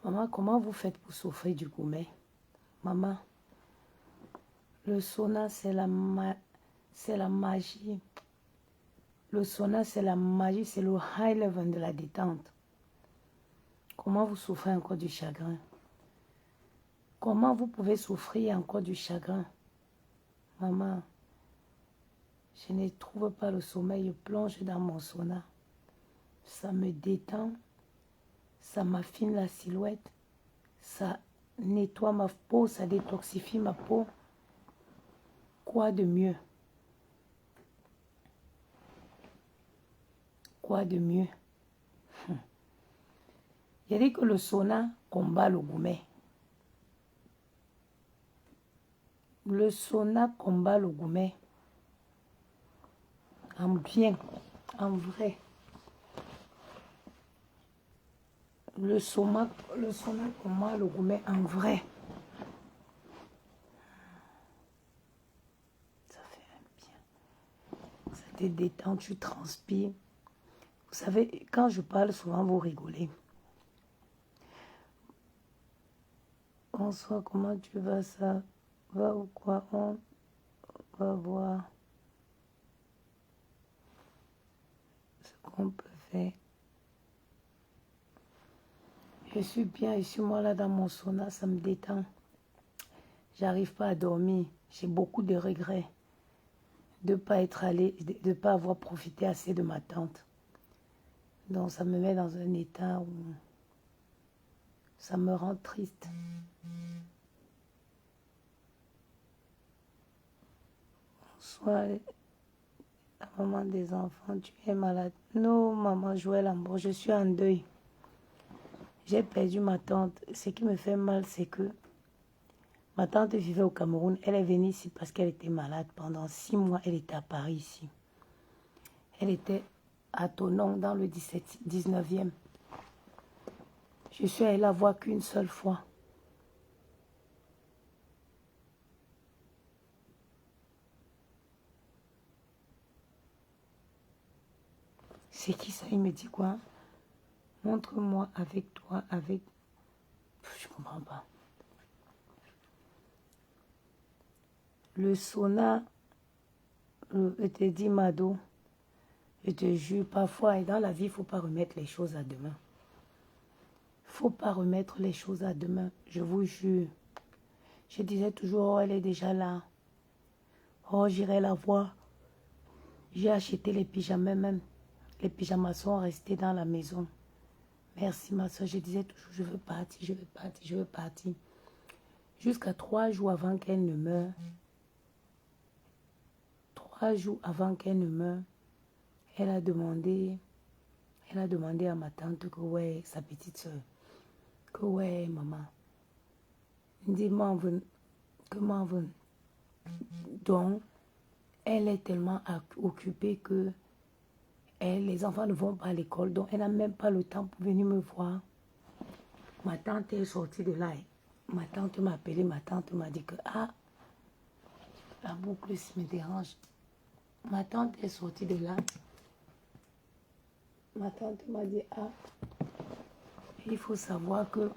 Maman, comment vous faites pour souffrir du gourmet? Maman, le sauna, c'est la magie. Le sauna, c'est la magie, c'est le high level de la détente. Comment vous souffrez encore du chagrin? Comment vous pouvez souffrir encore du chagrin? Maman, je ne trouve pas le sommeil, je plonge dans mon sauna. Ça me détend, ça m'affine la silhouette, ça nettoie ma peau, ça détoxifie ma peau. Quoi de mieux? Quoi de mieux? Il dit que le sauna combat le gourmet. Le sauna combat le gourmet. En bien, en vrai. Le sauna combat le gourmet en vrai. Ça fait un bien. Ça te détend, tu transpires. Vous savez, quand je parle souvent, vous rigolez. Bonsoir, comment tu vas, ça va ou quoi? On va voir ce qu'on peut faire. Je suis bien, je suis moi là dans mon sauna, ça me détend. J'arrive pas à dormir. J'ai beaucoup de regrets de ne pas être allé, de ne pas avoir profité assez de ma tante. Donc ça me met dans un état où ça me rend triste. Bonsoir, la maman des enfants, tu es malade. Non, maman Joël Ambo, je suis en deuil. J'ai perdu ma tante. Ce qui me fait mal, c'est que ma tante vivait au Cameroun. Elle est venue ici parce qu'elle était malade. Pendant 6 mois, elle était à Paris ici. Elle était à Thonon dans le 19e. Je suis allée la voir qu'une seule fois. C'est qui ça? Il me dit quoi? Montre-moi avec toi, avec... Je comprends pas. Le sauna, je te dis, Mado, je te jure, parfois, et dans la vie, il ne faut pas remettre les choses à demain. Il ne faut pas remettre les choses à demain, je vous jure. Je disais toujours, oh, elle est déjà là. Oh, j'irai la voir. J'ai acheté les pyjamas même. Les pyjamas sont restés dans la maison. Merci ma soeur, je disais toujours, je veux partir, je veux partir, je veux partir. Jusqu'à 3 jours avant qu'elle ne meure. 3 jours avant qu'elle ne meure, elle a demandé à ma tante que ouais, sa petite soeur, que ouais, maman, dis-moi, que m'en veut. Donc, elle est tellement occupée que les enfants ne vont pas à l'école, donc elle n'a même pas le temps pour venir me voir. Ma tante est sortie de là. Ma tante m'a appelé, ma tante m'a dit que, ah, la boucle me dérange. Ma tante est sortie de là. Ma tante m'a dit, ah, il faut savoir que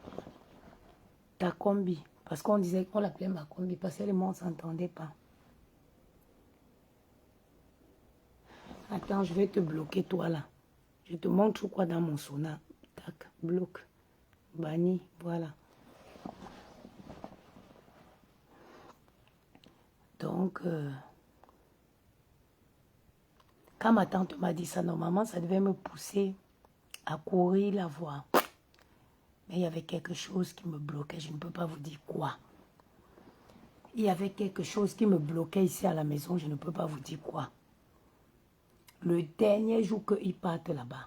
ta combi, parce qu'on disait qu'on l'appelait ma combi, parce que les mots ne s'entendaient pas. Attends, je vais te bloquer toi là. Je te montre quoi dans mon sauna. Tac, bloc, banni, voilà. Donc, quand ma tante m'a dit ça, normalement, ça devait me pousser à courir la voir. Mais il y avait quelque chose qui me bloquait, je ne peux pas vous dire quoi. Il y avait quelque chose qui me bloquait ici à la maison, je ne peux pas vous dire quoi. Le dernier jour qu'ils partent là-bas,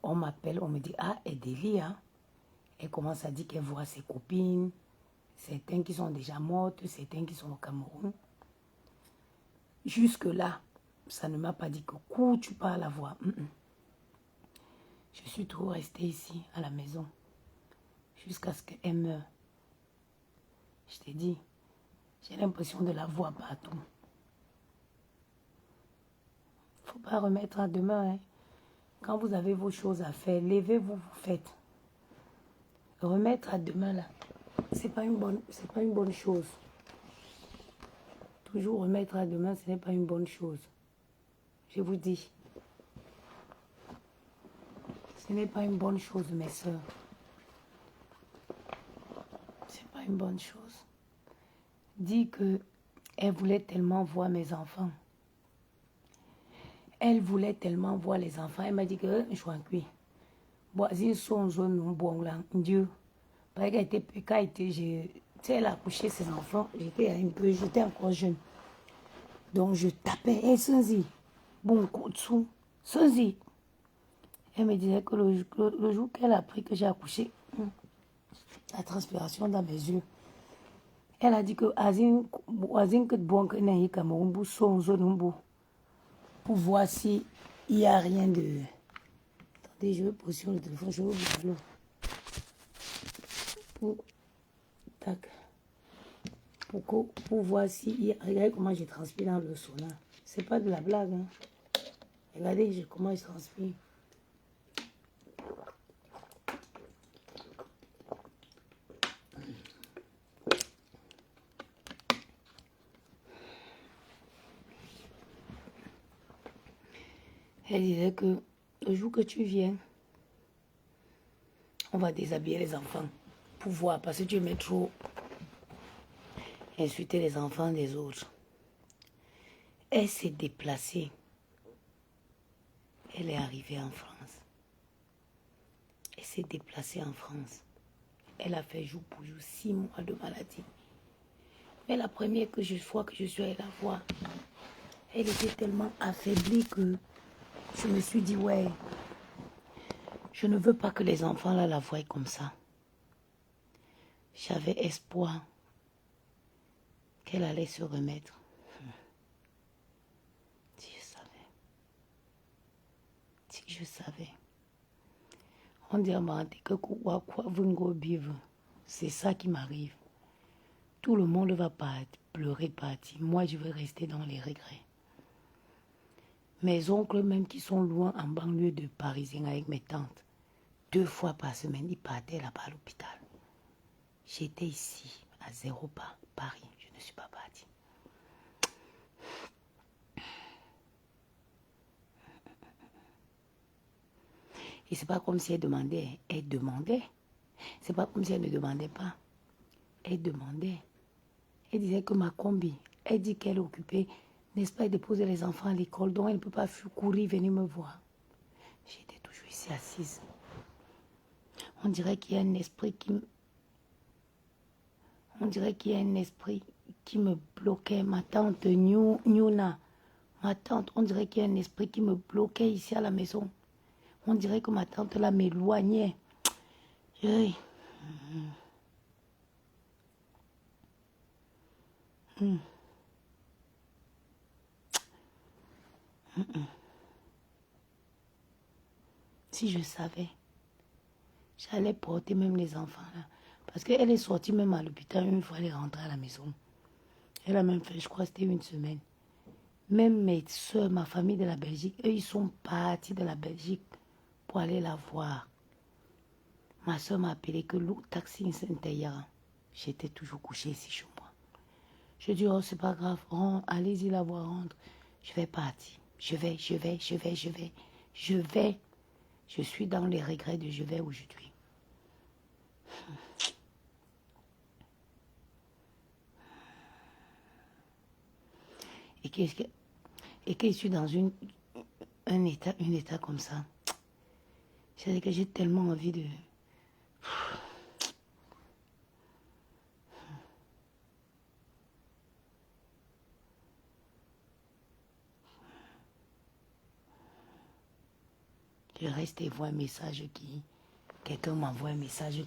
on m'appelle, on me dit, ah, Edélie, hein? Elle commence à dire qu'elle voit ses copines, certains qui sont déjà mortes, certains qui sont au Cameroun. Jusque-là, ça ne m'a pas dit que cours, tu pars la voir. Je suis trop restée ici, à la maison, jusqu'à ce qu'elle meure. Je t'ai dit, j'ai l'impression de la voir partout. Il ne faut pas remettre à demain. Hein. Quand vous avez vos choses à faire, levez-vous, vous faites. remettre à demain là, c'est pas une bonne chose. Toujours remettre à demain, ce n'est pas une bonne chose. Je vous dis. Ce n'est pas une bonne chose, mes soeurs. C'est pas une bonne chose. Dit que elle voulait tellement voir mes enfants. Elle voulait tellement voir les enfants. Elle m'a dit que je suis en cuit. Voisine son zone bon là, Dieu. Parce qu'elle était, quand elle a accouché ses enfants, j'étais encore jeune. Donc je tapais, elle sans-y. Bon, coup de sou, sans-y. Elle me disait que le jour qu'elle a appris que j'ai accouché, la transpiration dans mes yeux. Elle a dit que Azin que bon que n'a Cameroun son zone pour voir s'il n'y a rien de. Attendez, je vais poser sur le téléphone, je vais vous l'eau. Tac. Pour voir si. Regardez comment je transpire dans le sauna. C'est pas de la blague. Hein. Regardez comment je transpire. Elle disait que le jour que tu viens, on va déshabiller les enfants pour voir, parce que tu mets trop insulter les enfants des autres. Elle s'est déplacée. Elle est arrivée en France. Elle s'est déplacée en France. Elle a fait jour pour jour 6 mois de maladie. Mais la première fois que je suis allée la voir, elle était tellement affaiblie que je me suis dit, ouais, je ne veux pas que les enfants là la voient comme ça. J'avais espoir qu'elle allait se remettre. Si je savais. Si je savais. On dit que quoi c'est ça qui m'arrive. Tout le monde va pleurer partir. Moi, je vais rester dans les regrets. Mes oncles même qui sont loin en banlieue de Parisien avec mes tantes, 2 fois par semaine, ils partaient là-bas à l'hôpital. J'étais ici, à 0 pas, Paris. Je ne suis pas partie. Et c'est pas comme si elle demandait. Elle demandait. C'est pas comme si elle ne demandait pas. Elle demandait. Elle disait que ma combi, elle dit qu'elle est occupée, n'est-ce pas, de déposer les enfants à l'école, donc elle ne peut pas courir, venir me voir. J'étais toujours ici assise. On dirait qu'il y a un esprit qui me bloquait. Ma tante Nyuna, ma tante, on dirait qu'il y a un esprit qui me bloquait ici à la maison. On dirait que ma tante là m'éloignait. Si je savais, j'allais porter même les enfants là. Parce qu'elle est sortie même à l'hôpital une fois, elle est rentrée à la maison. Elle a même fait, je crois, c'était 1 semaine. Même mes soeurs, ma famille de la Belgique, eux, ils sont partis de la Belgique pour aller la voir. Ma soeur m'a appelé que le taxi s'intérieure. J'étais toujours couchée ici chez moi. Je dis, oh, c'est pas grave, allez-y la voir, rentre. Je vais partir. Je vais. Je suis dans les regrets de je vais aujourd'hui. Et que je suis dans un état comme ça. C'est que j'ai tellement envie de... Je reste et vois un message quelqu'un m'envoie un message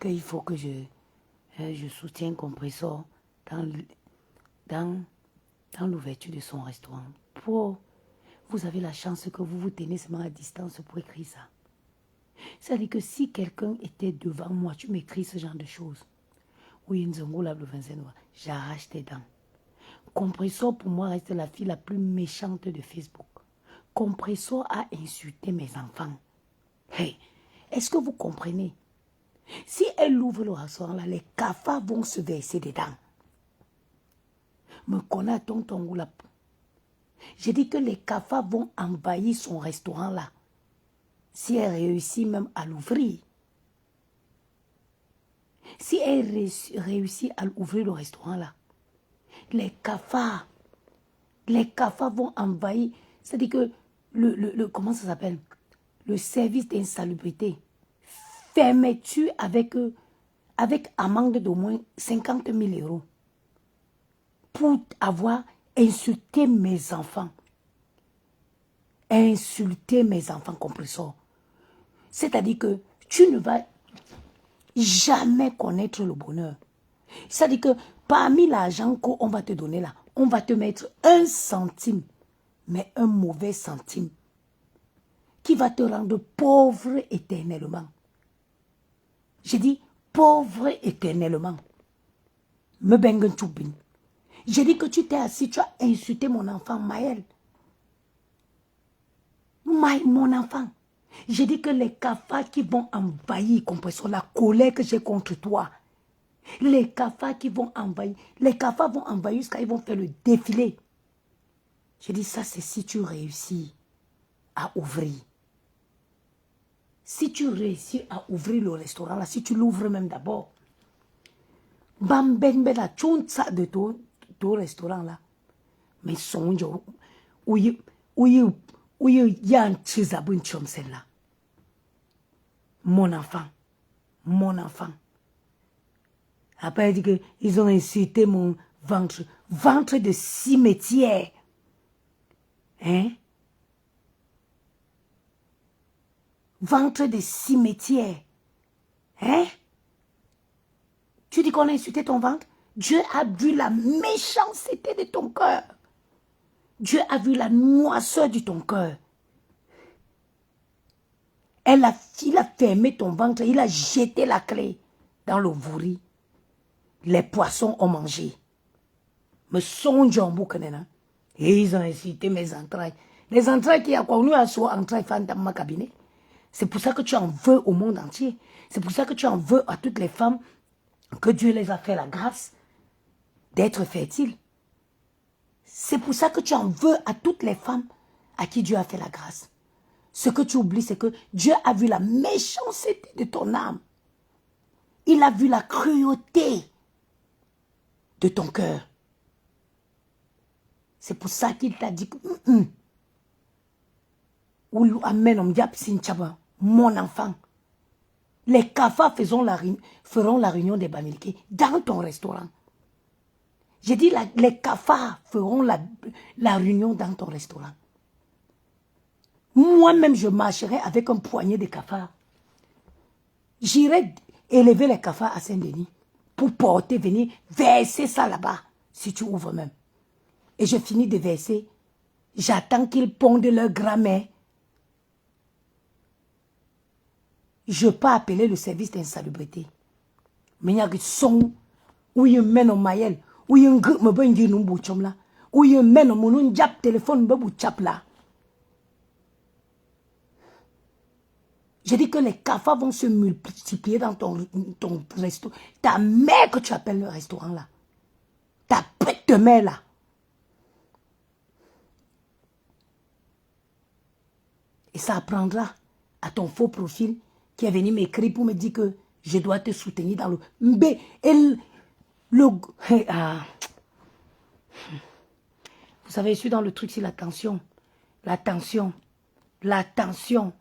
qu'il faut que je soutienne Compressor dans l'ouverture de son restaurant. Vous avez la chance que vous vous tenez seulement à distance pour écrire ça. C'est-à-dire que si quelqu'un était devant moi, tu m'écris ce genre de choses. Oui, Nzongo la j'arrache tes dents. Compressor pour moi reste la fille la plus méchante de Facebook. Compressor a insulté mes enfants. Hey, Est-ce que vous comprenez? Si elle ouvre le restaurant là, les cafards vont se verser dedans. Me connais tonton Goulap. J'ai dit que les cafards vont envahir son restaurant là. Si elle réussit même à l'ouvrir. Si elle réussit à ouvrir le restaurant là, les cafards vont envahir. C'est-à-dire que comment ça s'appelle? Le service d'insalubrité. Fermeture avec amende d'au moins 50 000 € pour avoir insulté mes enfants. Insulter mes enfants compresseurs. C'est-à-dire que tu ne vas jamais connaître le bonheur. C'est-à-dire que parmi l'argent qu'on va te donner là, on va te mettre 1 centime, mais un mauvais centime, qui va te rendre pauvre éternellement. J'ai dit pauvre éternellement. Me bengen choubin. J'ai dit que tu t'es assis, tu as insulté mon enfant Maël. Mon enfant. J'ai dit que les cafards qui vont envahir, comprenez la colère que j'ai contre toi. Les cafards qui vont envahir. Les cafards vont envahir jusqu'à ils vont faire le défilé. J'ai dit ça, c'est si tu réussis à ouvrir. Si tu réussis à ouvrir le restaurant là, si tu l'ouvres même d'abord. Bamben la tchonsa de ton restaurant là. Mais songe où yan chizabun chomsen là. Mon enfant. Mon enfant. Après, il dit qu'ils ont insulté mon ventre. Ventre de cimetière. Hein? Ventre de cimetière. Hein? Tu dis qu'on a insulté ton ventre? Dieu a vu la méchanceté de ton cœur. Dieu a vu la noirceur de ton cœur. Il a fermé ton ventre, il a jeté la clé dans le vouri. Les poissons ont mangé. Me songe en boucanena. Et ils ont incité mes entrailles. Les entrailles qui ont connu à soi entrailles dans ma cabinet. C'est pour ça que tu en veux au monde entier. C'est pour ça que tu en veux à toutes les femmes que Dieu les a fait la grâce d'être fertiles. C'est pour ça que tu en veux à toutes les femmes à qui Dieu a fait la grâce. Ce que tu oublies, c'est que Dieu a vu la méchanceté de ton âme. Il a vu la cruauté de ton cœur. C'est pour ça qu'il t'a dit que mon enfant, les cafards feront la réunion des Bamileke dans ton restaurant. J'ai dit les cafards feront la réunion dans ton restaurant. Moi-même, je marcherai avec un poignet de cafards. J'irai élever les cafards à Saint-Denis pour porter, venir verser ça là-bas, si tu ouvres même. Et je finis de verser. J'attends qu'ils pondent leur grammaire. Je peux appeler le service d'insalubrité. Mais il y a des sons où il y a un mène au maïel, où il y a un groupe là, où il y a un mène au mon téléphone là. Je dis que les cafards vont se multiplier dans ton resto. Ta mère que tu appelles le restaurant là. Ta pète de mère là. Et ça apprendra à ton faux profil qui est venu m'écrire pour me dire que je dois te soutenir dans le... Ah. Vous savez, je suis dans le truc sur la tension. La tension. La tension.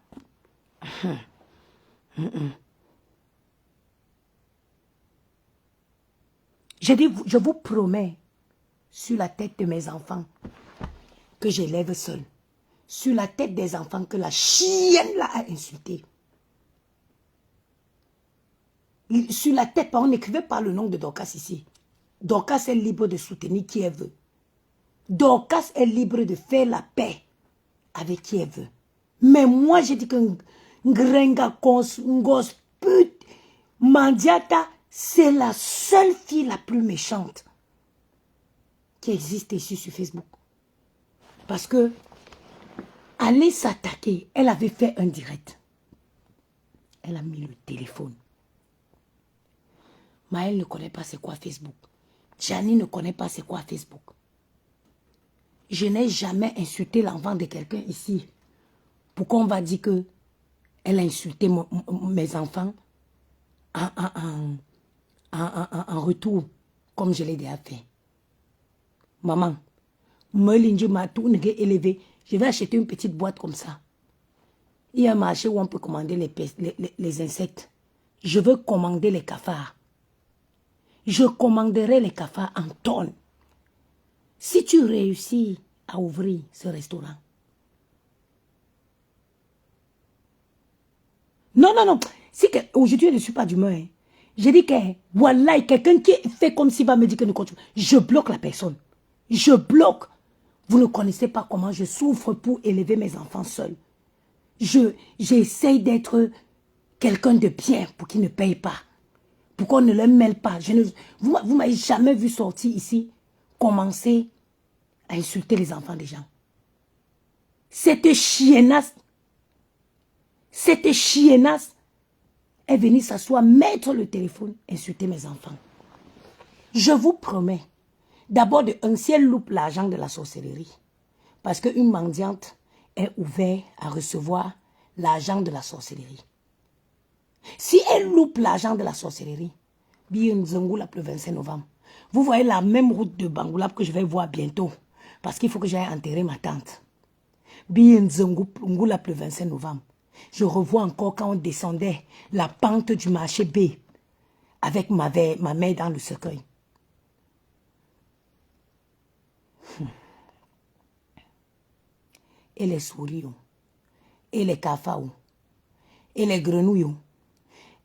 J'ai dit, je vous promets, sur la tête de mes enfants, que j'élève seul. Sur la tête des enfants que la chienne là a insulté. Sur la tête, on n'écrivait pas le nom de Dorcas ici. Dorcas est libre de soutenir qui elle veut. Dorcas est libre de faire la paix avec qui elle veut. Mais moi, j'ai dit qu'un grenga, un gosse pute, Mandiata, c'est la seule fille la plus méchante qui existe ici sur Facebook. Parce que aller s'attaquer, elle avait fait un direct. Elle a mis le téléphone. Maëlle ne connaît pas c'est quoi Facebook. Gianni ne connaît pas c'est quoi Facebook. Je n'ai jamais insulté l'enfant de quelqu'un ici. Pourquoi on va dire que elle a insulté mes enfants en retour, comme je l'ai déjà fait. Maman, je m'a tout élevé. Je vais acheter une petite boîte comme ça. Il y a un marché où on peut commander les insectes. Je veux commander les cafards. Je commanderai les cafards en tonnes. Si tu réussis à ouvrir ce restaurant. Non, non, non. Si aujourd'hui, je ne suis pas d'humeur. Hein. J'ai dit que, voilà, quelqu'un qui fait comme s'il va me dire que nous continuons. Je bloque la personne. Je bloque. Vous ne connaissez pas comment je souffre pour élever mes enfants seuls. J'essaye d'être quelqu'un de bien pour qu'ils ne payent pas. Pour qu'on ne les mêle pas. Vous ne m'avez jamais vu sortir ici, commencer à insulter les enfants des gens. Cette chiennasse est venue s'asseoir, mettre le téléphone, insulter mes enfants. Je vous promets, d'abord, si elle loupe l'argent de la sorcellerie, parce qu'une mendiante est ouverte à recevoir l'argent de la sorcellerie. Si elle loupe l'argent de la sorcellerie, Bien Nzongoulap le 25 novembre, vous voyez la même route de Bangoulap que je vais voir bientôt, parce qu'il faut que j'aille enterrer ma tante. Bien Nzongoulap le 25 novembre, je revois encore quand on descendait la pente du marché B, avec ma mère dans le cercueil. Et les souris, et les cafards, et les grenouilles,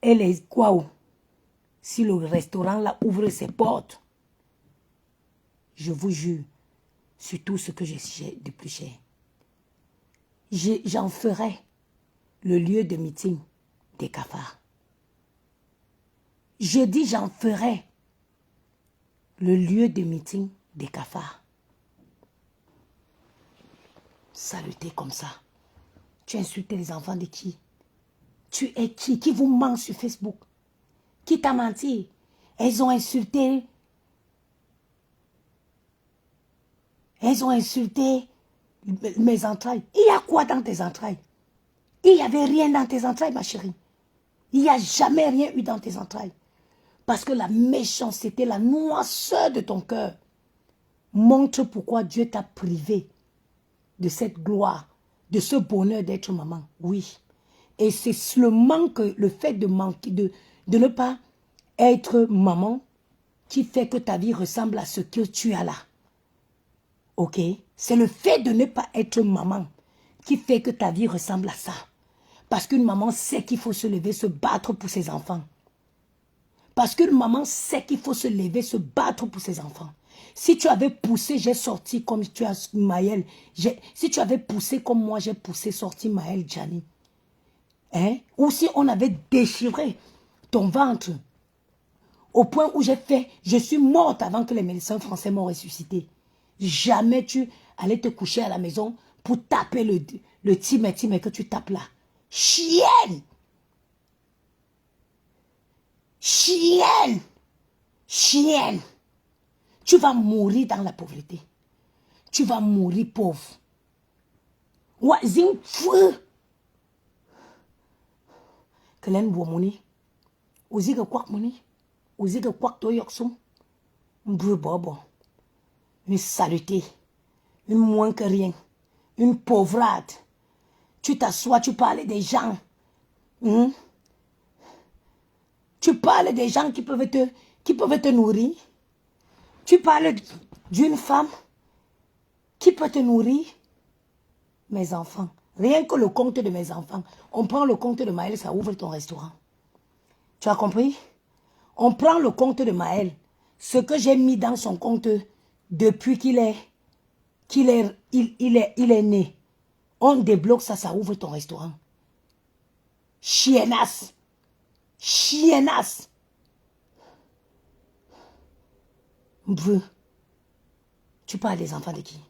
et les quoi. Si le restaurant là ouvre ses portes, je vous jure, sur tout ce que j'ai de plus cher, j'en ferai le lieu de meeting des cafards. Je dis j'en ferai le lieu de meeting des cafards. Saluter comme ça. Tu insultes les enfants de qui? Tu es qui? Qui vous ment sur Facebook? Qui t'a menti? Elles ont insulté. Elles ont insulté mes entrailles. Il y a quoi dans tes entrailles? Il n'y avait rien dans tes entrailles, ma chérie. Il n'y a jamais rien eu dans tes entrailles. Parce que la méchanceté, la noirceur de ton cœur montre pourquoi Dieu t'a privé de cette gloire, de ce bonheur d'être maman. Oui. Et c'est le fait de manquer, de ne pas être maman qui fait que ta vie ressemble à ce que tu as là. Ok? C'est le fait de ne pas être maman qui fait que ta vie ressemble à ça. Parce qu'une maman sait qu'il faut se lever, se battre pour ses enfants. Parce qu'une maman sait qu'il faut se lever, se battre pour ses enfants. Si tu avais poussé, j'ai sorti comme tu as Maëlle. Si tu avais poussé comme moi, j'ai poussé, sorti Maëlle, Gianni. Hein? Ou si on avait déchiré ton ventre au point où je suis morte avant que les médecins français m'ont ressuscité. Jamais tu allais te coucher à la maison pour taper le time que tu tapes là. Chienne! Chienne! Chienne! Tu vas mourir dans la pauvreté. Tu vas mourir pauvre. Wazim fou! Kelen Womoni. Oziga kwak moni. Oziga kwak to yoksum. Mbrou bobo. Une saleté. Une moins que rien. Une pauvrade. Tu t'assois, tu parles des gens. Tu parles des gens qui peuvent te nourrir. Tu parles d'une femme qui peut te nourrir. Mes enfants. Rien que le compte de mes enfants. On prend le compte de Maëlle, ça ouvre ton restaurant. Tu as compris? On prend le compte de Maëlle. Ce que j'ai mis dans son compte depuis qu'il est né. On débloque ça, ça ouvre ton restaurant. Chiennasse. Chiennasse. Brr. Tu parles des enfants de qui?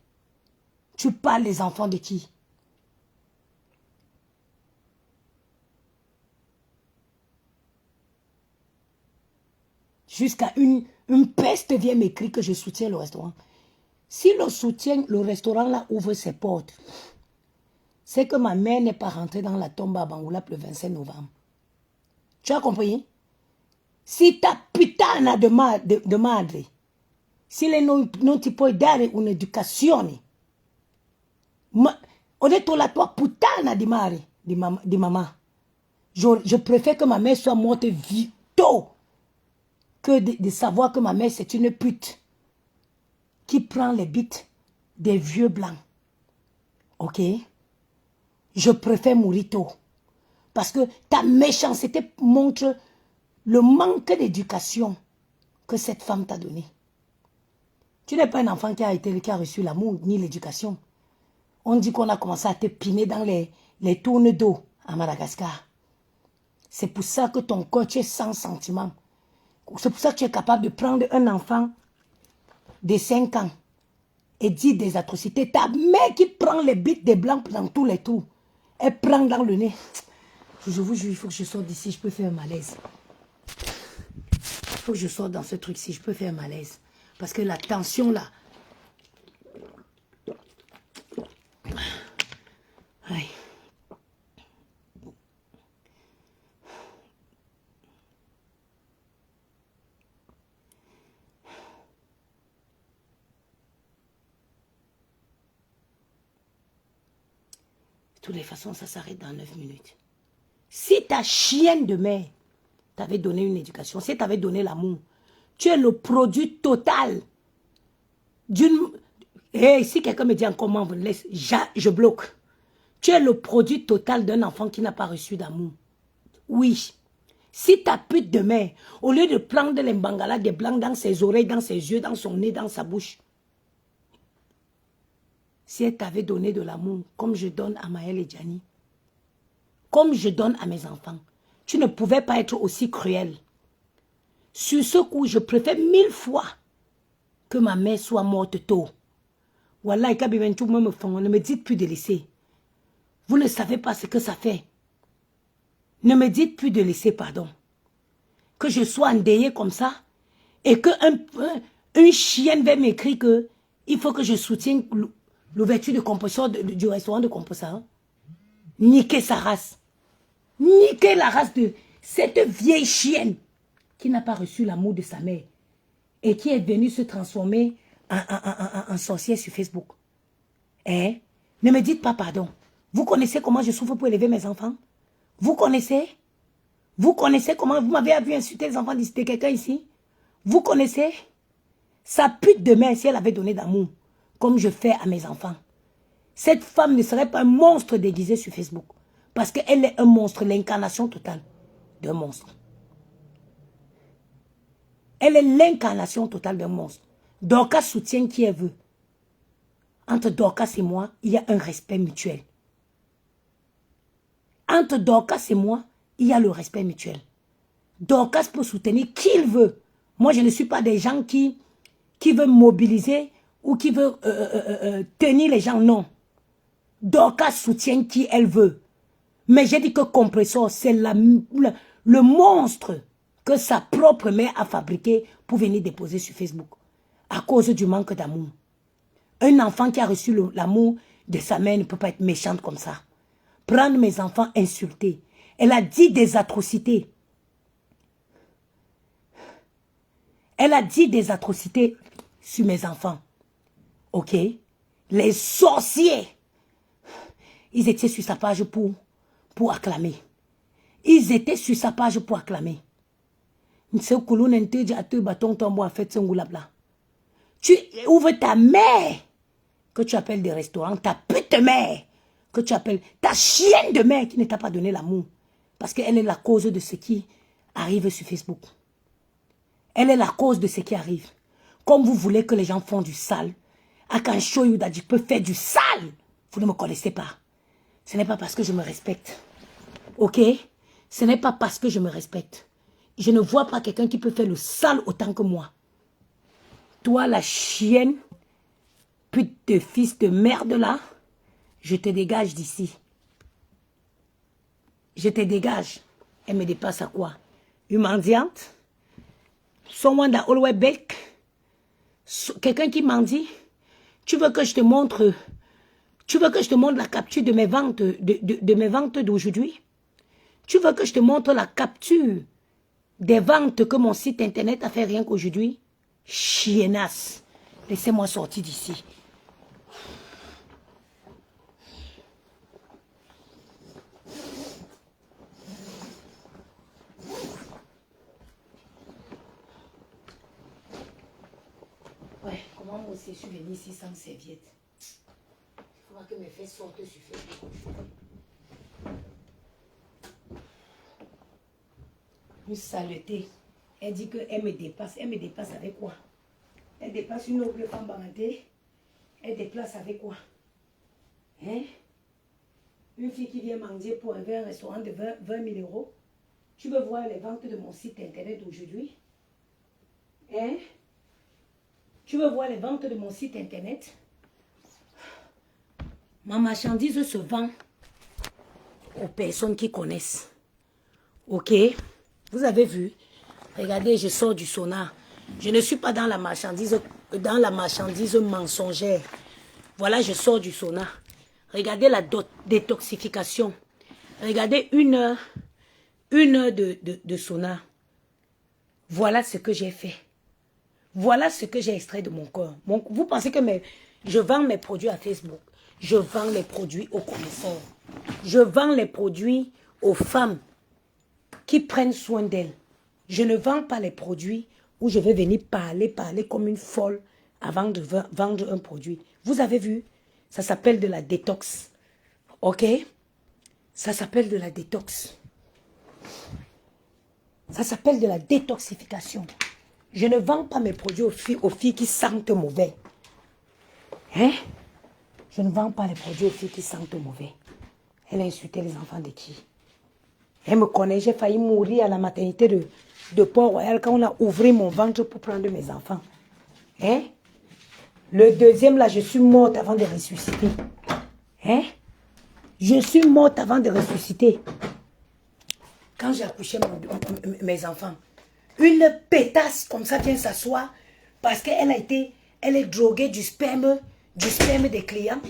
Tu parles des enfants de qui? Jusqu'à une peste vient m'écrire que je soutiens le restaurant. Si le restaurant là ouvre ses portes, c'est que ma mère n'est pas rentrée dans la tombe à Bangoulap le 25 novembre. Tu as compris? Si ta puttana de madre, si le non ti puoi dare un'educazione, ho detto la tua puttana di mare, di maman. Je préfère que ma mère soit morte tôt que de savoir que ma mère c'est une pute qui prend les bites des vieux blancs. Ok? Je préfère mourir tôt. Parce que ta méchanceté montre le manque d'éducation que cette femme t'a donné. Tu n'es pas un enfant qui a reçu l'amour ni l'éducation. On dit qu'on a commencé à te piner dans les tournes d'eau à Madagascar. C'est pour ça que ton corps, tu es sans sentiment. C'est pour ça que tu es capable de prendre un enfant de 5 ans et dire des atrocités. Ta mère qui prend les bites des blancs dans tous les trous, elle prend dans le nez. Je vous jure, il faut que je sorte d'ici, je peux faire un malaise. Il faut que je sorte dans ce truc-ci, je peux faire un malaise. Parce que la tension là... Aïe. De toutes les façons, ça s'arrête dans 9 minutes. Si ta chienne de mère t'avait donné une éducation, si t'avait donné l'amour, tu es le produit total d'une... Et si quelqu'un me dit encore comment, je bloque. Tu es le produit total d'un enfant qui n'a pas reçu d'amour. Oui. Si ta pute de mère, au lieu de prendre les bangalas des blancs dans ses oreilles, dans ses yeux, dans son nez, dans sa bouche, si elle t'avait donné de l'amour, comme je donne à Maël et Gianni, comme je donne à mes enfants, tu ne pouvais pas être aussi cruel. Sur ce coup, je préfère 1000 fois que ma mère soit morte tôt. Wallah, ne me dites plus de laisser. Vous ne savez pas ce que ça fait. Ne me dites plus de laisser, pardon. Que je sois endeuillée comme ça et qu'une chienne va m'écrire qu'il faut que je soutienne l'ouverture de composition du restaurant de composition. Niquer sa race. Niquer la race de cette vieille chienne qui n'a pas reçu l'amour de sa mère et qui est venue se transformer en sorcière sur Facebook. Hein? Ne me dites pas pardon. Vous connaissez comment je souffre pour élever mes enfants? Vous connaissez? Vous connaissez comment vous m'avez vu insulter les enfants de quelqu'un ici? Vous connaissez? Sa pute de mère, si elle avait donné d'amour, comme je fais à mes enfants, cette femme ne serait pas un monstre déguisé sur Facebook. Parce qu'elle est un monstre, l'incarnation totale d'un monstre. Elle est l'incarnation totale d'un monstre. Dorcas soutient qui elle veut. Entre Dorcas et moi, il y a un respect mutuel. Entre Dorcas et moi, il y a le respect mutuel. Dorcas peut soutenir qui il veut. Moi, je ne suis pas des gens qui veulent mobiliser ou qui veulent tenir les gens. Non. Dorcas soutient qui elle veut. Mais j'ai dit que Compressor, c'est le monstre que sa propre mère a fabriqué pour venir déposer sur Facebook. À cause du manque d'amour. Un enfant qui a reçu l'amour de sa mère ne peut pas être méchante comme ça. Prendre mes enfants insultés. Elle a dit des atrocités. Elle a dit des atrocités sur mes enfants. Ok? Les sorciers. Ils étaient sur sa page pour acclamer. Ils étaient sur sa page pour acclamer. Tu ouvres ta mère que tu appelles des restaurants, ta pute mère que tu appelles, ta chienne de mère qui ne t'a pas donné l'amour. Parce qu'elle est la cause de ce qui arrive sur Facebook. Elle est la cause de ce qui arrive. Comme vous voulez que les gens font du sale, Akancho Yudaji peut faire du sale. Vous ne me connaissez pas. Ce n'est pas parce que je me respecte. Ok? Ce n'est pas parce que je me respecte. Je ne vois pas quelqu'un qui peut faire le sale autant que moi. Toi, la chienne, pute de fils de merde là, je te dégage d'ici. Je te dégage. Elle me dépasse à quoi? Une mendiante? Someone that always beg. Quelqu'un qui m'a dit, tu veux que je te montre la capture de mes ventes de mes ventes d'aujourd'hui? Tu veux que je te montre la capture des ventes que mon site internet a fait rien qu'aujourd'hui? Chiennasse. Laissez-moi sortir d'ici. Ouais, comment moi aussi je suis venue ici sans serviette? Il faudra que mes fesses sortent sur Facebook. Une saleté. Elle dit qu'elle me dépasse. Elle me dépasse avec quoi? Elle dépasse une noble femme bandée. Elle déplace avec quoi? Hein? Une fille qui vient manger pour un restaurant de 20 000 euros. Tu veux voir les ventes de mon site internet aujourd'hui? Hein? Tu veux voir les ventes de mon site internet? Ma marchandise se vend aux personnes qui connaissent. Ok? Vous avez vu? Regardez, je sors du sauna. Je ne suis pas dans la marchandise mensongère. Voilà, je sors du sauna. Regardez la détoxification. Regardez une heure de sauna. Voilà ce que j'ai fait. Voilà ce que j'ai extrait de mon corps. Vous pensez que je vends mes produits à Facebook. Je vends les produits aux connaisseurs. Je vends les produits aux femmes qui prennent soin d'elles. Je ne vends pas les produits où je vais venir parler comme une folle avant de vendre un produit. Vous avez vu? Ça s'appelle de la détox. Ok? Ça s'appelle de la détox. Ça s'appelle de la détoxification. Je ne vends pas mes produits aux filles qui sentent mauvais. Hein? Je ne vends pas les produits aux filles qui sentent mauvais. Elle a insulté les enfants de qui? Elle me connaît, j'ai failli mourir à la maternité de Port-Royal quand on a ouvert mon ventre pour prendre mes enfants. Hein? Le deuxième, là, je suis morte avant de ressusciter. Hein? Je suis morte avant de ressusciter. Quand j'ai accouché mes enfants, une pétasse comme ça vient s'asseoir parce qu'elle est droguée du sperme des clients.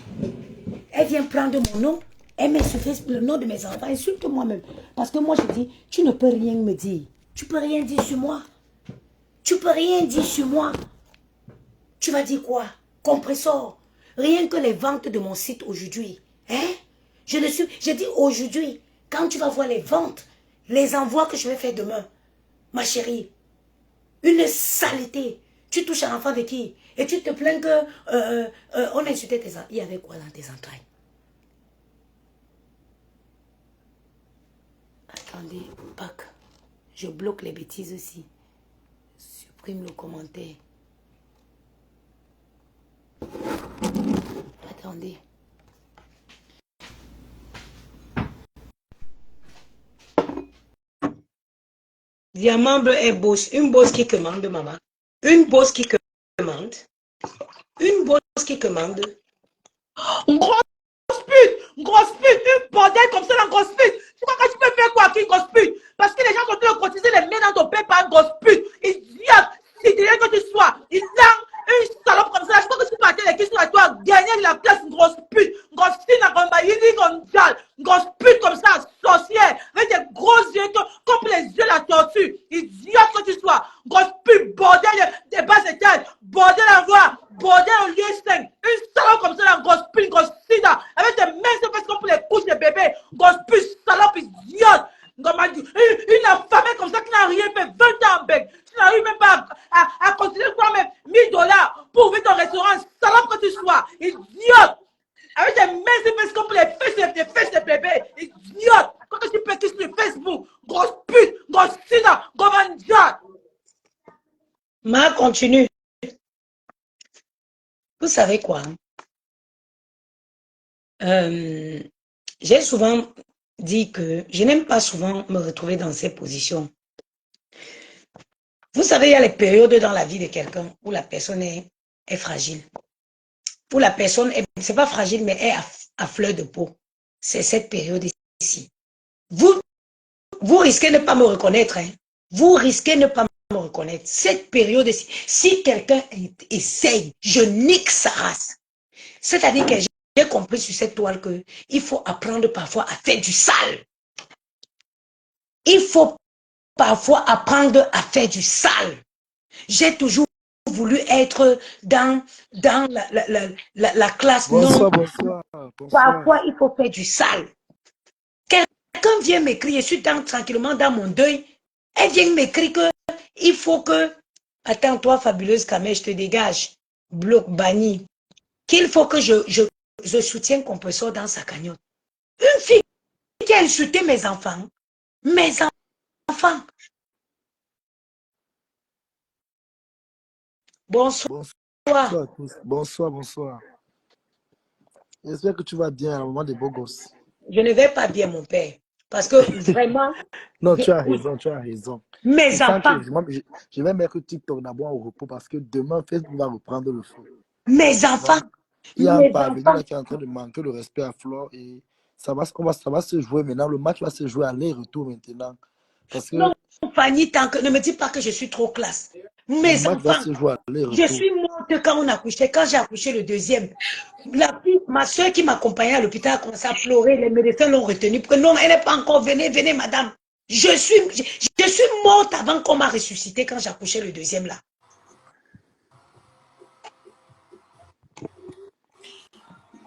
Elle vient prendre mon nom, elle met sur Facebook le nom de mes enfants, insulte moi-même. Parce que moi je dis, tu ne peux rien me dire. Tu peux rien dire sur moi. Tu peux rien dire sur moi. Tu vas dire quoi? Compressor. Rien que les ventes de mon site aujourd'hui. Hein? J'ai dit aujourd'hui, quand tu vas voir les ventes, les envois que je vais faire demain, ma chérie, une saleté. Tu touches un enfant de qui? Et tu te plains que on a insulté tes enfants. Il y avait quoi dans tes entrailles? Attendez, Pac. Je bloque les bêtises aussi. Supprime le commentaire. Attendez. Diamant bleu est bosse. Une bosse qui commande, maman. Une bosse qui commande. Une bosse qui commande. Une grosse pute, une bordel comme ça, la grosse pute. Tu crois que tu peux faire quoi avec une grosse pute? Parce que les gens sont en train de cotiser les mains dans ton PayPal, une grosse pute. Idiote, si tu que tu sois, il a une salope comme ça. Je crois que tu peux atteindre les questions à toi, gagner la place, une grosse pute, une grosse fille, une grosse pute comme ça, sorcière, avec des gros yeux comme les yeux de la tortue. Idiote que tu sois, grosse pute, bordel des bas étages, bordel à voir, bordel au lieu 5, une salope comme ça, la grosse pute, une grosse sida, avec des mains c'est parce qu'on pour les couches des bébés, grosse pute, salope, idiote. Une affamée comme ça qui n'a rien fait 20 ans en bec. Tu n'arrives même pas à considérer quoi même $1000 pour ouvrir ton restaurant, salope que tu sois, idiote. Avec des mains c'est parce qu'on pour les fesses des bébés, idiote. Quand tu peux sur le Facebook, grosse pute, grosse sida, governor. Ma continue. Vous savez quoi? J'ai souvent dit que je n'aime pas souvent me retrouver dans ces positions. Vous savez, il y a les périodes dans la vie de quelqu'un où la personne est fragile. Où la personne, c'est pas fragile, mais est à fleur de peau. C'est cette période ici. Vous risquez de ne pas me reconnaître. Hein. Vous risquez de ne pas me reconnaître. reconnaître. Cette période, si quelqu'un essaye, je nique sa race. C'est-à-dire que j'ai compris sur cette toile qu'il faut apprendre parfois à faire du sale. Il faut parfois apprendre à faire du sale. J'ai toujours voulu être dans la classe. Bonsoir, Non, bonsoir, bonsoir. parfois il faut faire du sale. Quelqu'un vient m'écrire, je suis tranquillement dans mon deuil. Elle vient m'écrire qu'il faut que... Attends, toi, fabuleuse Kamel, je te dégage. Bloc banni. Qu'il faut que je soutienne Compressor dans sa cagnotte. Une fille qui a insulté mes enfants. Mes enfants. Bonsoir. Bonsoir à tous. Bonsoir, bonsoir. J'espère que tu vas bien à la maman des beaux gosses. Je ne vais pas bien, mon père. Parce que vraiment... Non, tu as raison, tu as raison. Mes enfants. Je vais mettre TikTok d'abord au repos parce que demain, Facebook va reprendre le feu. Mes enfants. Il y a un parvenu là qui est en train de manquer le respect à Flore et ça va se jouer maintenant. Le match va se jouer aller-retour maintenant. Parce que non, Fanny, ne me dis pas que je suis trop classe. Mes enfants, je suis morte quand on accouchait. Quand j'ai accouché le deuxième, ma soeur qui m'accompagnait à l'hôpital a commencé à pleurer. Les médecins l'ont retenue pour que non, elle n'est pas encore. Venez, venez, madame. Je suis morte avant qu'on m'a ressuscité quand j'ai accouché le deuxième là.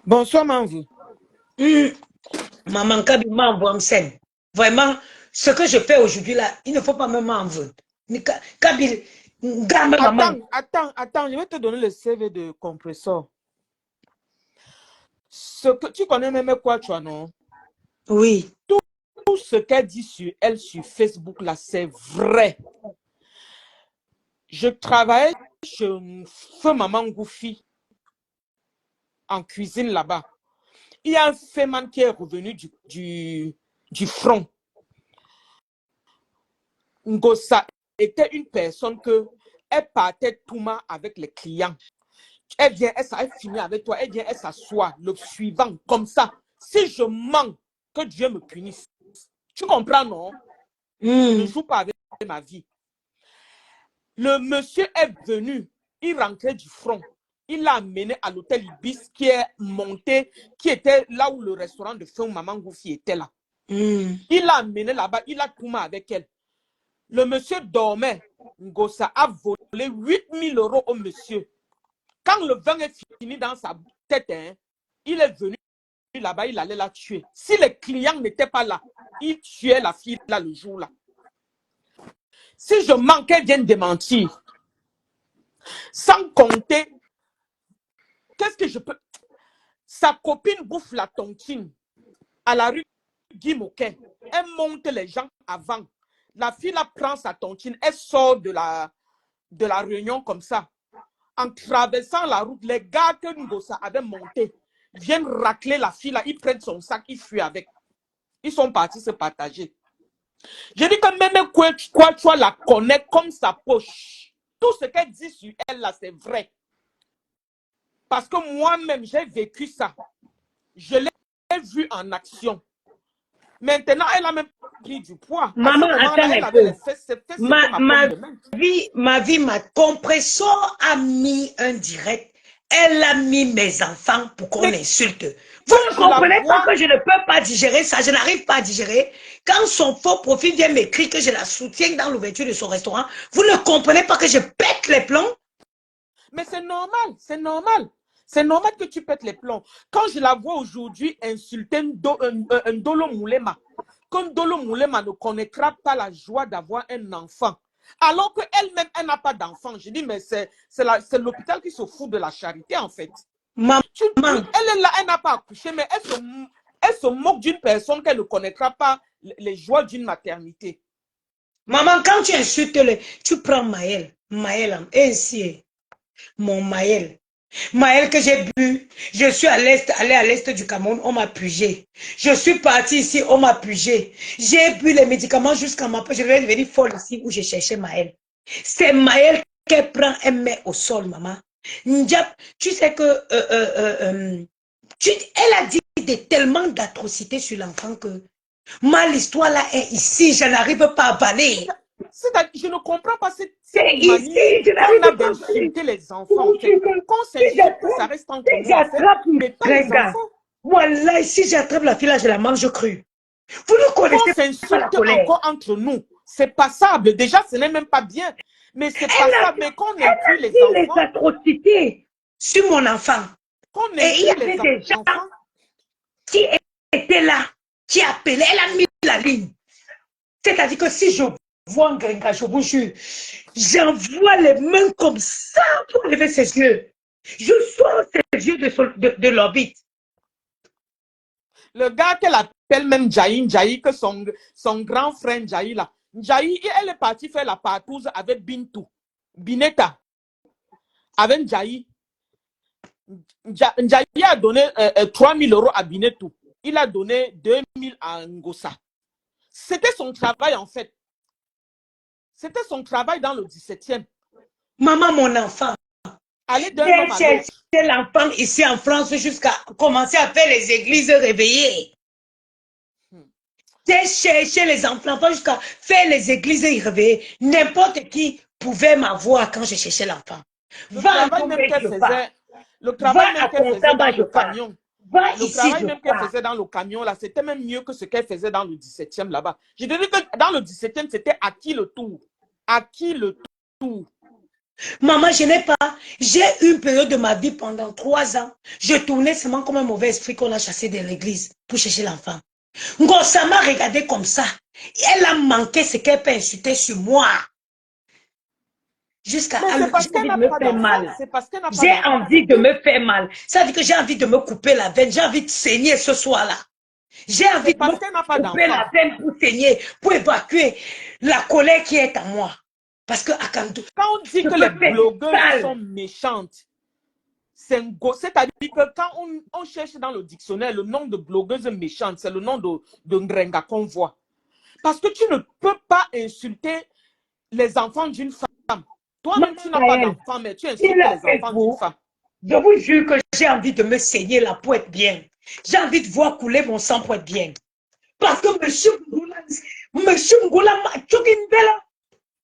Bonsoir, Manvou. Maman Kabi m'envoie en scène. Vraiment, ce que je fais aujourd'hui là, il ne faut pas me m'envoyer. Kabi, Attends, je vais te donner le CV de Compressor. Ce que tu connais même quoi, tu vois, non? Oui. Tout ce qu'elle dit sur elle sur Facebook là, c'est vrai. Je travaillais chez Feu Maman Goufi en cuisine là-bas. Il y a un féman qui est revenu du front. Ngosa était une personne elle partait tout mal avec les clients. Elle vient, elle finit avec toi, elle vient, elle s'assoit, le suivant, comme ça. Si je mens, que Dieu me punisse. Tu comprends, non? Je ne joue pas avec ma vie. Le monsieur est venu, il rentrait du front. Il l'a amené à l'hôtel Ibis qui est monté, qui était là où le restaurant de Feu Maman Goufi était là. Il l'a amené là-bas, il a tout mal avec elle. Le monsieur dormait. Ngosa a volé 8 000 € au monsieur. Quand le vin est fini dans sa tête, il est venu là-bas, il allait la tuer. Si les clients n'étaient pas là, il tuait la fille là le jour-là. Si je manquais, elle vient démentir. Sans compter, qu'est-ce que je peux... Sa copine bouffe la tontine à la rue Guy Moquet. Elle monte les gens avant. La fille là prend sa tontine, elle sort de la réunion comme ça. En traversant la route, les gars que Ngosa avait monté viennent racler la fille là, ils prennent son sac, ils fuient avec. Ils sont partis se partager. Je dis que même quoi, tu la connais comme sa poche. Tout ce qu'elle dit sur elle là, c'est vrai. Parce que moi-même, j'ai vécu ça. Je l'ai vu en action. Maintenant, elle a même pris du poids. Maman, attends un peu. Ma vie, ma Compressor a mis un direct. Elle a mis mes enfants pour qu'on insulte. Vous ne comprenez pas que je ne peux pas digérer ça. Je n'arrive pas à digérer. Quand son faux profil vient m'écrire que je la soutiens dans l'ouverture de son restaurant, vous ne comprenez pas que je pète les plombs? Mais c'est normal, c'est normal. C'est normal que tu pètes les plombs. Quand je la vois aujourd'hui insulter un Dolo Moulema, comme Dolo Moulema ne connaîtra pas la joie d'avoir un enfant, alors qu'elle-même, elle n'a pas d'enfant. Je dis, mais c'est l'hôpital qui se fout de la charité, en fait. Maman. Elle est là, elle n'a pas accouché, mais elle se moque d'une personne qu'elle ne connaîtra pas les joies d'une maternité. Maman, quand tu insultes, tu prends Maël, ainsi, mon Maël. Maël que j'ai bu, je suis allé à l'est du Cameroun, on m'a pugé. Je suis partie ici, on m'a pugé. J'ai bu les médicaments jusqu'à ma peau. Je vais devenir folle ici où j'ai cherché Maël. C'est Maël qu'elle prend, elle met au sol, maman. Ndjap, tu sais que elle a dit tellement d'atrocités sur l'enfant que l'histoire là est ici, je n'arrive pas à parler. Je ne comprends pas cette C'est manie ici, je qu'on a n'arrive pas à parler. d'insulter les Je enfants. vous En fait. jure que Qu'on si s'insulte, ça reste entre nous, en fait, j'attrape une mais pas les gringa, enfants. voilà, si j'attrape la fille là, je la mange crue. Vous ne connaissez Qu'on pas la s'insulte colère. encore entre nous, c'est passable. Déjà, ce n'est même pas bien. Mais c'est passable. Mais qu'on inclut Elle a les dit les enfants, atrocités sur mon enfant. qu'on Et il y inclut les avait des gens enfants. qui étaient là, qui appelaient, elle a mis la ligne. C'est-à-dire que si je vois un gringa, je vous jure, j'envoie les mains comme ça pour lever ses yeux. Je sors ses yeux de l'orbite. Le gars qu'elle appelle même Njaï, que son grand frère Njaï là. Njaï, elle est partie faire la partouze avec Bintou. Bineta. Avec Njaï. Njaï a donné 3 000 € à Binetou. Il a donné 2 000 à Ngossa. C'était son travail en fait. C'était son travail dans le 17e. Maman, mon enfant, Aller d'un j'ai homme à cherché l'autre. l'enfant ici en France jusqu'à commencer à faire les églises réveillées. J'ai cherché les enfants jusqu'à faire les églises réveillées. N'importe qui pouvait m'avoir quand je cherchais l'enfant. Le Va à travail même Lomé, qu'elle je pars. faisait, le Va travail à même qu'elle faisait Consamba, dans je le pars. camion. Va Le ici, travail je même qu'elle pars. faisait dans le camion, là, c'était même mieux que ce qu'elle faisait dans le 17e là-bas. Je te dis que dans le 17e, c'était à qui le tour? À qui le tour? Maman, je n'ai pas. J'ai une période de ma vie pendant 3 ans. Je tournais seulement comme un mauvais esprit qu'on a chassé de l'église pour chercher l'enfant. Ça m'a regardé comme ça. Elle a manqué ce qu'elle peut insulter sur moi. Jusqu'à Mais c'est j'ai parce qu'elle envie de n'a me pas faire d'enfant. mal. C'est parce qu'elle n'a pas J'ai d'enfant. envie de me faire mal. Ça veut dire que j'ai envie de me couper la veine. J'ai envie de saigner ce soir-là. J'ai envie C'est de me parce qu'elle n'a pas couper d'enfant. la veine pour saigner, pour évacuer la colère qui est en moi. Parce que à Kantou, Quand on dit je que les peux faire du blogueuses sont sale. méchantes, c'est-à-dire que quand on cherche dans le dictionnaire le nom de blogueuse méchante, c'est le nom de Ngrenga qu'on voit. Parce que tu ne peux pas insulter les enfants d'une femme. Toi-même, Maman tu n'as pas Gaëlle, d'enfant, mais tu il insultes a les fait enfants d'une vous. femme. Je vous jure que j'ai envie de me saigner la peau être bien. J'ai envie de voir couler mon sang pour être bien. Parce que monsieur Ngoula m'a choqué une belle.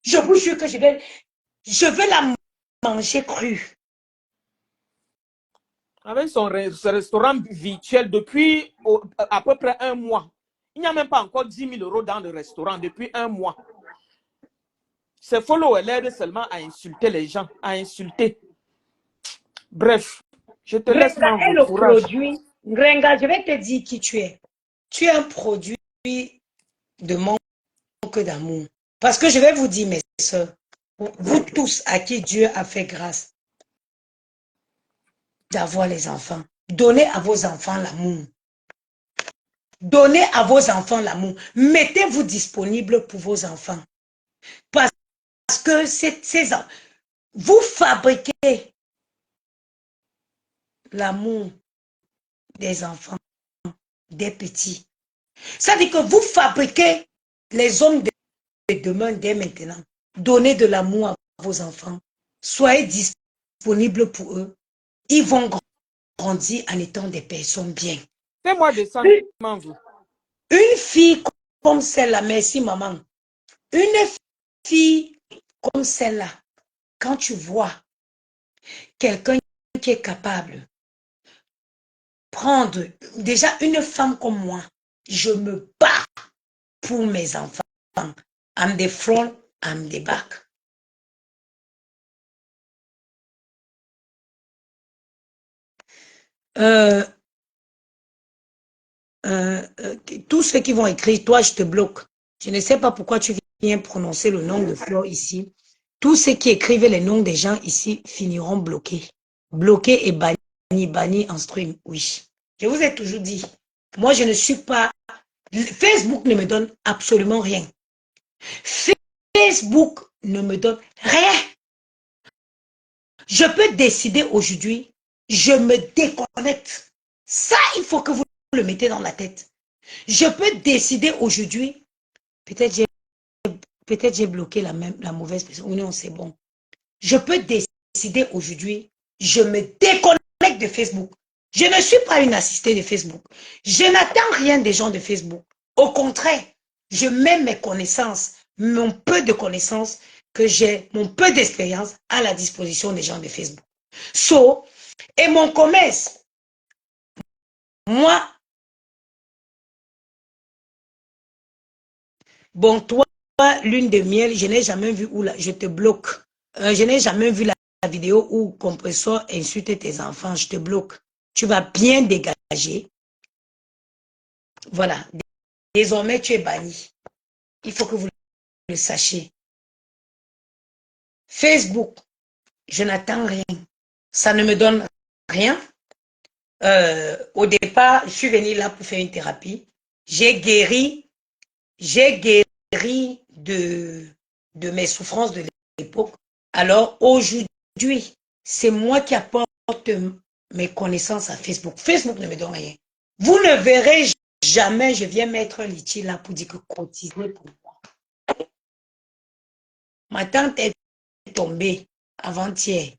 Je vous jure que je vais la manger crue. Avec son restaurant virtuel depuis à peu près 1 mois. Il n'y a même pas encore 10 000 € dans le restaurant depuis 1 mois. Ses followers l'aident seulement à insulter les gens, à insulter. Bref, je te laisse, Grenga est Mango. le Courage. produit. Grenga, je vais te dire qui tu es. Tu es un produit de manque d'amour. Parce que je vais vous dire, mes soeurs, vous tous à qui Dieu a fait grâce d'avoir les enfants, donnez à vos enfants l'amour. Donnez à vos enfants l'amour. Mettez-vous disponible pour vos enfants. Parce que vous fabriquez l'amour des enfants, des petits. Ça veut dire que vous fabriquez les hommes de demain dès maintenant. Donnez de l'amour à vos enfants. Soyez disponibles pour eux. Ils vont grandir en étant des personnes bien. Fais-moi descendre, Mango. Une fille comme celle-là, merci maman. Une fille comme celle-là, quand tu vois quelqu'un qui est capable, prendre déjà une femme comme moi, je me bats pour mes enfants. I'm the front, I'm the back. Tous ceux qui vont écrire, toi, je te bloque. Je ne sais pas pourquoi tu viens prononcer le nom de Flore ici. Tous ceux qui écrivent les noms des gens ici finiront bloqués. Bloqués et bannis en stream, oui. Je vous ai toujours dit, moi, je ne suis pas... Facebook ne me donne absolument rien. Facebook ne me donne rien. Je peux décider aujourd'hui, je me déconnecte. Ça, il faut que vous le mettez dans la tête. Je peux décider aujourd'hui, peut-être j'ai bloqué la mauvaise personne. Non, c'est bon. Je peux décider aujourd'hui, je me déconnecte de Facebook. Je ne suis pas une assistée de Facebook. Je n'attends rien des gens de Facebook. Au contraire, je mets mes connaissances, mon peu de connaissances que j'ai, mon peu d'expérience à la disposition des gens de Facebook. Et mon commerce, moi, bon, toi, lune de miel, je n'ai jamais vu où là, je te bloque. Je n'ai jamais vu la vidéo où Compressor insulte tes enfants, je te bloque. Tu vas bien dégager. Voilà. Désormais, tu es banni. Il faut que vous le sachiez. Facebook, je n'attends rien. Ça ne me donne rien. Au départ, je suis venue là pour faire une thérapie. J'ai guéri de mes souffrances de l'époque. Alors aujourd'hui, c'est moi qui apporte mes connaissances à Facebook. Facebook ne me donne rien. Vous ne verrez jamais, je viens mettre un litchi là pour dire que cotisez pour moi. Ma tante est tombée avant-hier.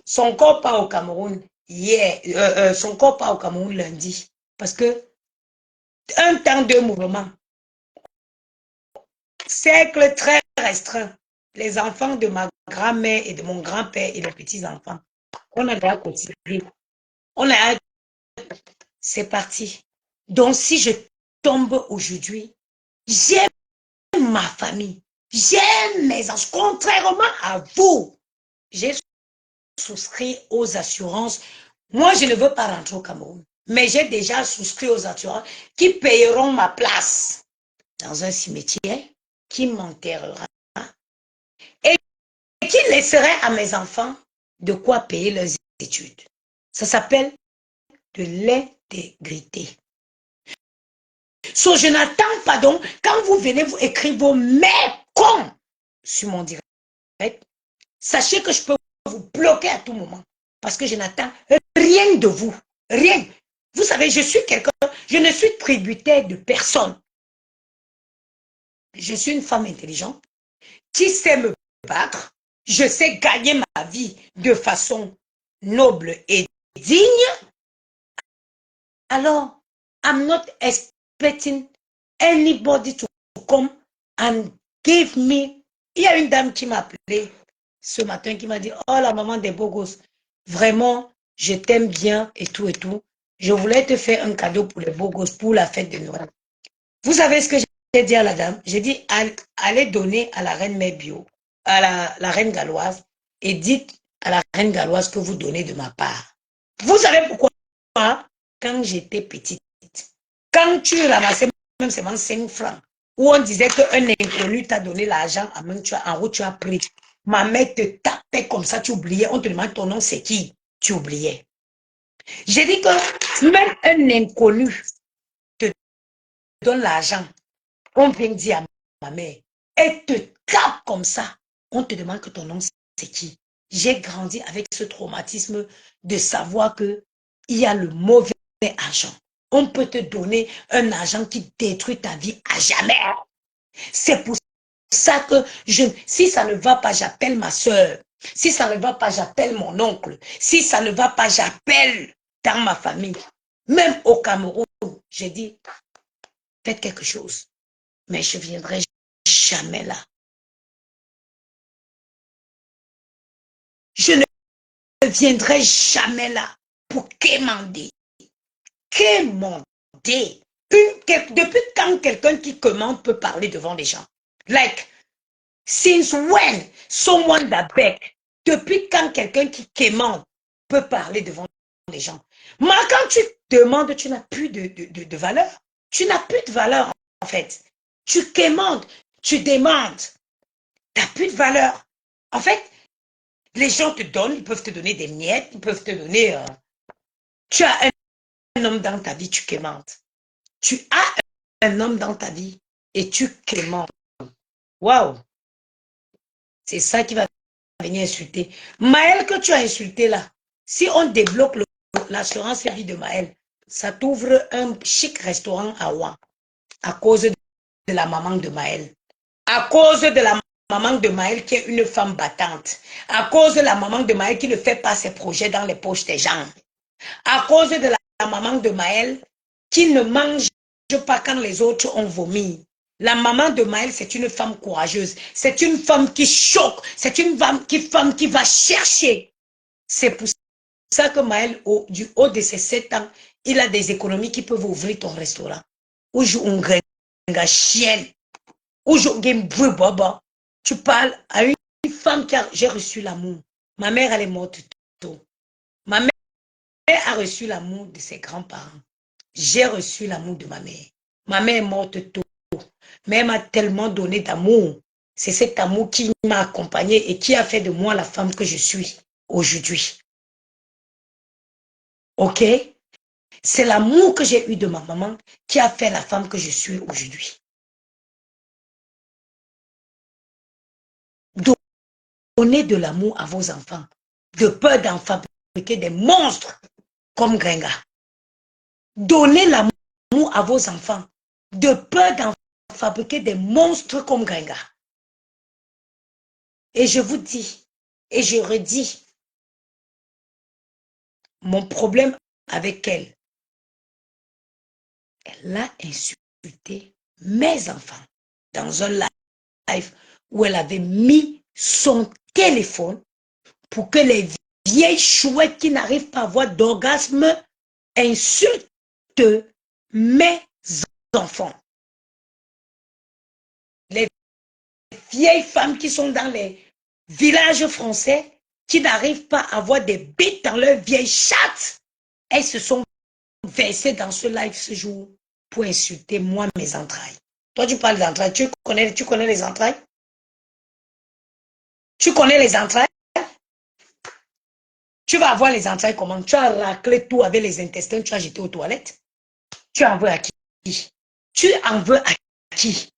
Son corps part au Cameroun hier, son corps part au Cameroun lundi. Parce que un temps de mouvement, cercle très restreint. Les enfants de ma grand-mère et de mon grand-père et les petits-enfants, on a déjà cotisé. C'est parti. Donc, si je tombe aujourd'hui, j'aime ma famille, j'aime mes enfants. Contrairement à vous, j'ai souscrit aux assurances. Moi, je ne veux pas rentrer au Cameroun, mais j'ai déjà souscrit aux assurances qui payeront ma place dans un cimetière, qui m'enterrera et qui laisserait à mes enfants de quoi payer leurs études. Ça s'appelle de l'intégrité. Je n'attends pas donc, quand vous venez vous écrire vos cons sur mon direct, sachez que je peux vous bloquer à tout moment parce que je n'attends rien de vous. Rien. Vous savez, je suis quelqu'un, je ne suis tributaire de personne. Je suis une femme intelligente qui sait me battre. Je sais gagner ma vie de façon noble et digne. Alors, I'm not expecting anybody to come and give me. Il y a une dame qui m'a appelé ce matin qui m'a dit, oh la maman des beaux gosses, vraiment, je t'aime bien et tout et tout. Je voulais te faire un cadeau pour les beaux gosses pour la fête de Noël. Vous savez ce que j'ai dit à la dame? J'ai dit, allez donner à la reine mère bio, à la reine galloise, et dites à la reine galloise que vous donnez de ma part. Vous savez pourquoi? Quand j'étais petite, quand tu ramassais même seulement 5 francs, où on disait qu'un inconnu t'a donné l'argent, en route tu as pris. Ma mère te tapait comme ça, tu oubliais. On te demande ton nom, c'est qui? Tu oubliais. J'ai dit que même un inconnu te donne l'argent. On vient dire à ma mère, elle te tape comme ça. On te demande que ton nom, c'est qui? J'ai grandi avec ce traumatisme de savoir que il y a le mauvais argent. On peut te donner un argent qui détruit ta vie à jamais. C'est pour ça que si ça ne va pas, j'appelle ma soeur. Si ça ne va pas, j'appelle mon oncle. Si ça ne va pas, j'appelle dans ma famille. Même au Cameroun, j'ai dit, faites quelque chose. Mais je ne viendrai jamais là. Je ne viendrai jamais là pour quémander. Quémander. Depuis quand quelqu'un qui commande peut parler devant les gens? Like, since when someone that beg? Depuis quand quelqu'un qui quémande peut parler devant les gens? Moi, quand tu demandes, tu n'as plus de valeur. Tu n'as plus de valeur, en fait. Tu quémandes, tu demandes. Tu n'as plus de valeur. En fait, les gens te donnent, ils peuvent te donner des miettes, ils peuvent te donner... Tu as un homme dans ta vie, tu quémandes. Tu as un homme dans ta vie et tu quémandes. Waouh! C'est ça qui va venir insulter. Maël que tu as insulté là, si on débloque l'assurance vie de Maël, ça t'ouvre un chic restaurant à Rouen à cause de la maman de Maël. À cause de la maman de Maël qui est une femme battante. À cause de la maman de Maël qui ne fait pas ses projets dans les poches des gens. À cause de la maman de Maël qui ne mange pas quand les autres ont vomi. La maman de Maël, c'est une femme courageuse. C'est une femme qui choque. C'est une femme qui va chercher. C'est pour ça que Maël, du haut de ses 7 ans, il a des économies qui peuvent ouvrir ton restaurant. Où je un chienne. Où je baba. Tu parles à une femme qui a... J'ai reçu l'amour. Ma mère, elle est morte tôt. Ma mère a reçu l'amour de ses grands-parents. J'ai reçu l'amour de ma mère. Ma mère est morte tôt. Mais elle m'a tellement donné d'amour. C'est cet amour qui m'a accompagnée et qui a fait de moi la femme que je suis aujourd'hui. Ok? C'est l'amour que j'ai eu de ma maman qui a fait la femme que je suis aujourd'hui. Donnez de l'amour à vos enfants, de peur d'en fabriquer des monstres comme Gringa. Donnez l'amour à vos enfants, de peur d'en fabriquer des monstres comme Gringa. Et je vous dis, et je redis, mon problème avec elle, elle a insulté mes enfants dans un live où elle avait mis son téléphone pour que les vieilles chouettes qui n'arrivent pas à avoir d'orgasme insultent mes enfants. Les vieilles femmes qui sont dans les villages français qui n'arrivent pas à avoir des bites dans leurs vieilles chattes, elles se sont versées dans ce live ce jour pour insulter moi mes entrailles. Toi tu parles d'entrailles, tu connais les entrailles? Tu connais les entrailles? Tu vas avoir les entrailles comment? Tu as raclé tout avec les intestins, tu as jeté aux toilettes. Tu en veux à qui? Tu en veux à qui?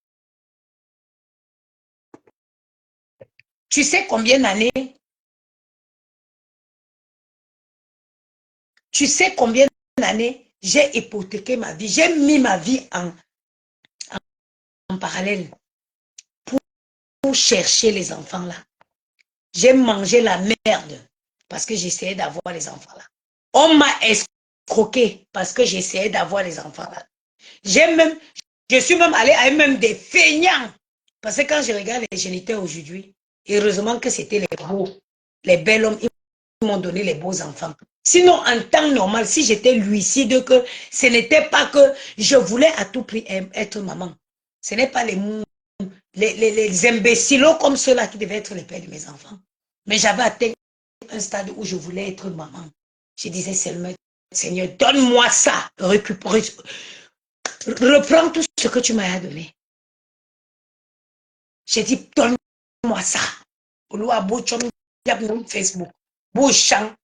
Tu sais combien d'années? Tu sais combien d'années j'ai hypothéqué ma vie? J'ai mis ma vie en parallèle pour chercher les enfants là. J'ai mangé la merde parce que j'essayais d'avoir les enfants là. On m'a escroqué parce que j'essayais d'avoir les enfants là. Je suis même allée à même des feignants. Parce que quand je regarde les géniteurs aujourd'hui, heureusement que c'était les beaux, les bels hommes, ils m'ont donné les beaux enfants. Sinon, en temps normal, si j'étais lucide que ce n'était pas que je voulais à tout prix être maman. Ce n'est pas les imbéciles comme ceux-là qui devaient être les pères de mes enfants. Mais j'avais atteint un stade où je voulais être maman. Je disais seulement, Seigneur, donne-moi ça. Reprends tout ce que tu m'as donné. J'ai dit, donne-moi ça. Facebook. Bouchant.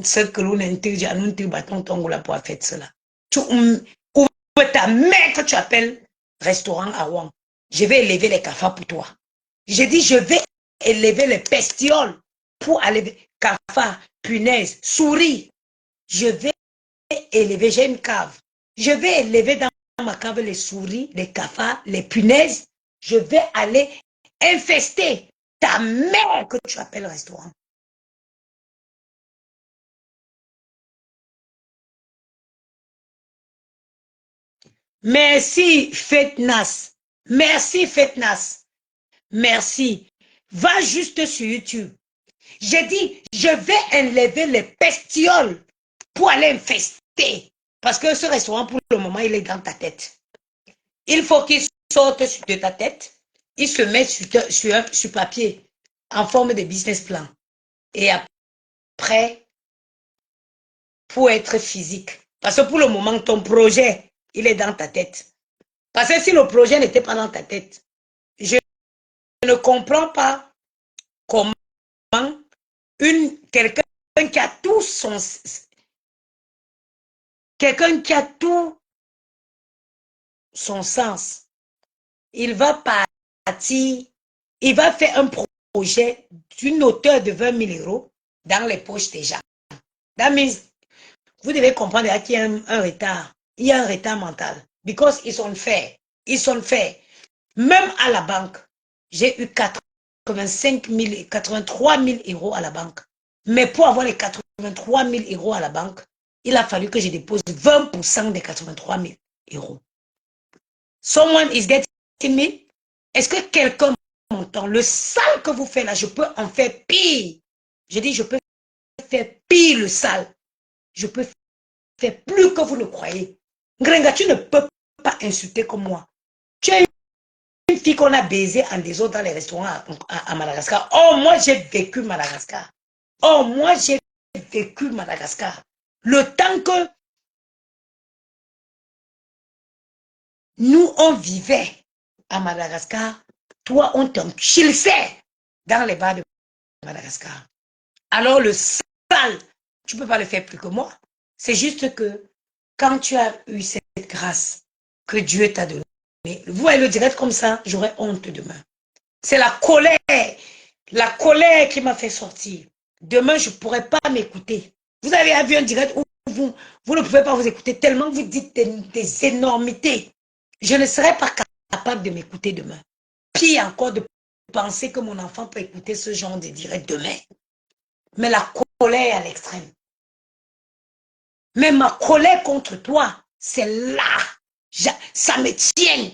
Ce que l'on interdit à nous, tu bâton ton là pour faire cela. Tu ouvres ta mère que tu appelles restaurant à Wang. Je vais élever les cafards pour toi. J'ai dit, je vais élever les bestioles pour aller cafards, punaises, souris. Je vais élever, j'ai une cave. Je vais élever dans ma cave les souris, les cafards, les punaises. Je vais aller infester ta mère que tu appelles restaurant. Merci, Fetnas. Merci, Fetnas. Merci. Va juste sur YouTube. J'ai dit, je vais enlever les bestioles pour aller infester. Parce que ce restaurant, pour le moment, il est dans ta tête. Il faut qu'il sorte de ta tête. Il se met sur papier en forme de business plan. Et après, pour être physique. Parce que pour le moment, ton projet, il est dans ta tête. Parce que si le projet n'était pas dans ta tête, je ne comprends pas comment quelqu'un qui a tout son... Quelqu'un qui a tout son sens, il va partir, il va faire un projet d'une hauteur de 20 000 euros dans les poches des gens. Vous devez comprendre qu'il y a un retard. Il y a un retard mental. Because ils sont faits. Ils sont faits. Même à la banque, j'ai eu 85 000, 83 000 euros à la banque. Mais pour avoir les 83 000 euros à la banque, il a fallu que je dépose 20% des 83 000 euros. Someone is getting 000? Est-ce que quelqu'un m'entend? Le sale que vous faites là, je peux en faire pire. Je dis, je peux faire pire le sale. Je peux faire plus que vous ne croyez. Gringa, tu ne peux pas insulter comme moi. Tu es une fille qu'on a baisée en désordre dans les restaurants à Madagascar. Oh, moi, j'ai vécu Madagascar. Oh, moi, j'ai vécu Madagascar. Le temps que nous, on vivait à Madagascar, toi, on t'enchilissait dans les bars de Madagascar. Alors, le sale, tu ne peux pas le faire plus que moi. C'est juste que quand tu as eu cette grâce que Dieu t'a donnée, vous voyez le direct comme ça, j'aurais honte demain. C'est la colère qui m'a fait sortir. Demain, je ne pourrais pas m'écouter. Vous avez vu un direct où vous ne pouvez pas vous écouter tellement vous dites des énormités. Je ne serai pas capable de m'écouter demain. Pire encore de penser que mon enfant peut écouter ce genre de direct demain. Mais la colère à l'extrême. Mais ma colère contre toi, c'est là. Ça me tient.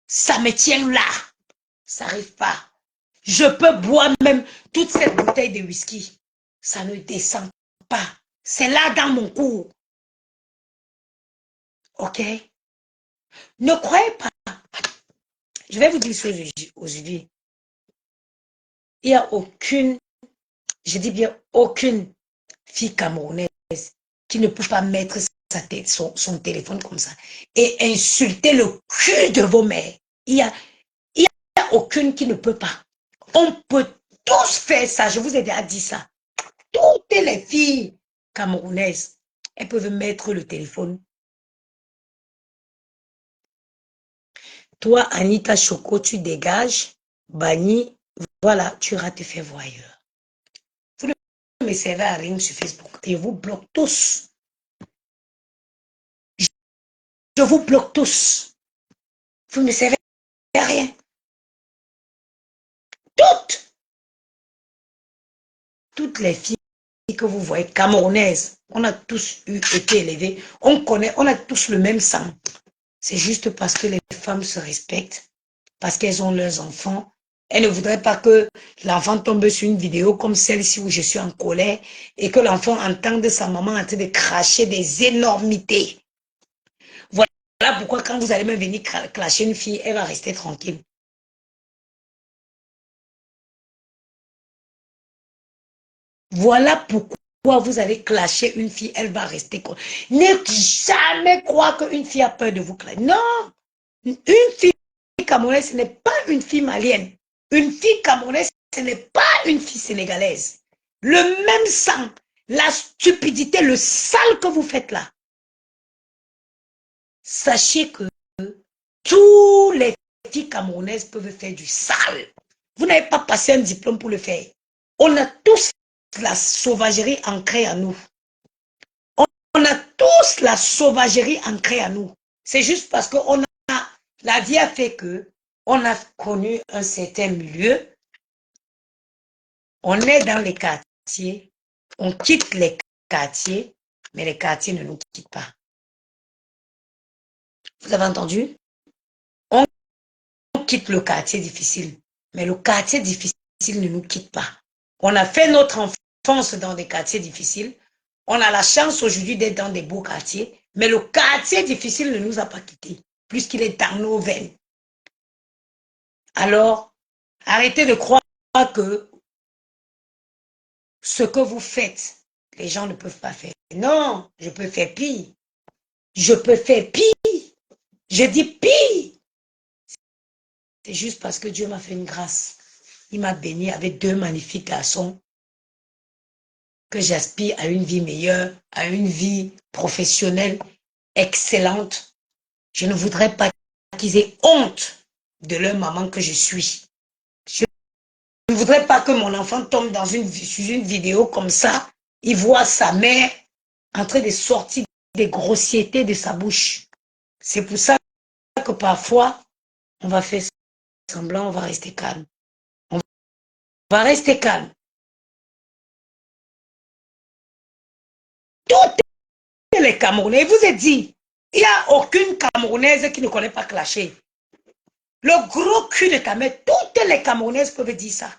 Ça me tient là. Ça n'arrive pas. Je peux boire même toute cette bouteille de whisky. Ça ne descend pas. C'est là dans mon cou. OK? Ne croyez pas. Je vais vous dire ce aujourd'hui. Il n'y a aucune, je dis bien aucune fille camerounaise qui ne peut pas mettre son téléphone comme ça et insulter le cul de vos mères. Il y a aucune qui ne peut pas. On peut tous faire ça. Je vous ai déjà dit ça. Toutes les filles camerounaises, elles peuvent mettre le téléphone. Toi, Anita Choco, tu dégages. Bani, voilà, tu iras te faire voyeur. Vous ne me servez à rien sur Facebook. Je vous bloque tous. Je vous bloque tous. Vous ne me servez à rien. Toutes les filles que vous voyez, camerounaises, on a tous été élevés. On connaît, on a tous le même sang. C'est juste parce que les femmes se respectent, parce qu'elles ont leurs enfants. Elles ne voudraient pas que l'enfant tombe sur une vidéo comme celle-ci où je suis en colère et que l'enfant entende sa maman en train de cracher des énormités. Voilà pourquoi quand vous allez me venir clasher une fille, elle va rester tranquille. Voilà pourquoi vous allez clasher une fille, elle va rester. Ne jamais croire qu'une fille a peur de vous clasher. Non, une fille camerounaise, ce n'est pas une fille malienne. Une fille camerounaise, ce n'est pas une fille sénégalaise. Le même sang, la stupidité, le sale que vous faites là. Sachez que tous les filles camerounaises peuvent faire du sale. Vous n'avez pas passé un diplôme pour le faire. On a tous la sauvagerie ancrée en nous. On a tous la sauvagerie ancrée en nous. C'est juste parce que la vie a fait que on a connu un certain milieu. On est dans les quartiers. On quitte les quartiers, mais les quartiers ne nous quittent pas. Vous avez entendu? On quitte le quartier difficile, mais le quartier difficile ne nous quitte pas. On a fait notre enfance dans des quartiers difficiles. On a la chance aujourd'hui d'être dans des beaux quartiers, mais le quartier difficile ne nous a pas quittés, puisqu'il est dans nos veines. Alors, arrêtez de croire que ce que vous faites, les gens ne peuvent pas faire. Non, je peux faire pire. Je peux faire pire. Je dis pire. C'est juste parce que Dieu m'a fait une grâce. Il m'a béni avec 2 magnifiques garçons que j'aspire à une vie meilleure, à une vie professionnelle excellente. Je ne voudrais pas qu'ils aient honte de leur maman que je suis. Je ne voudrais pas que mon enfant tombe sur une vidéo comme ça. Il voit sa mère en train de sortir des grossièretés de sa bouche. C'est pour ça que parfois, on va faire semblant, on va rester calme. On va rester calme. Toutes les Camerounais, vous êtes dit, Il n'y a aucune Camerounaise qui ne connaît pas clasher. Le gros cul de ta mère, toutes les Camerounaises peuvent dire ça.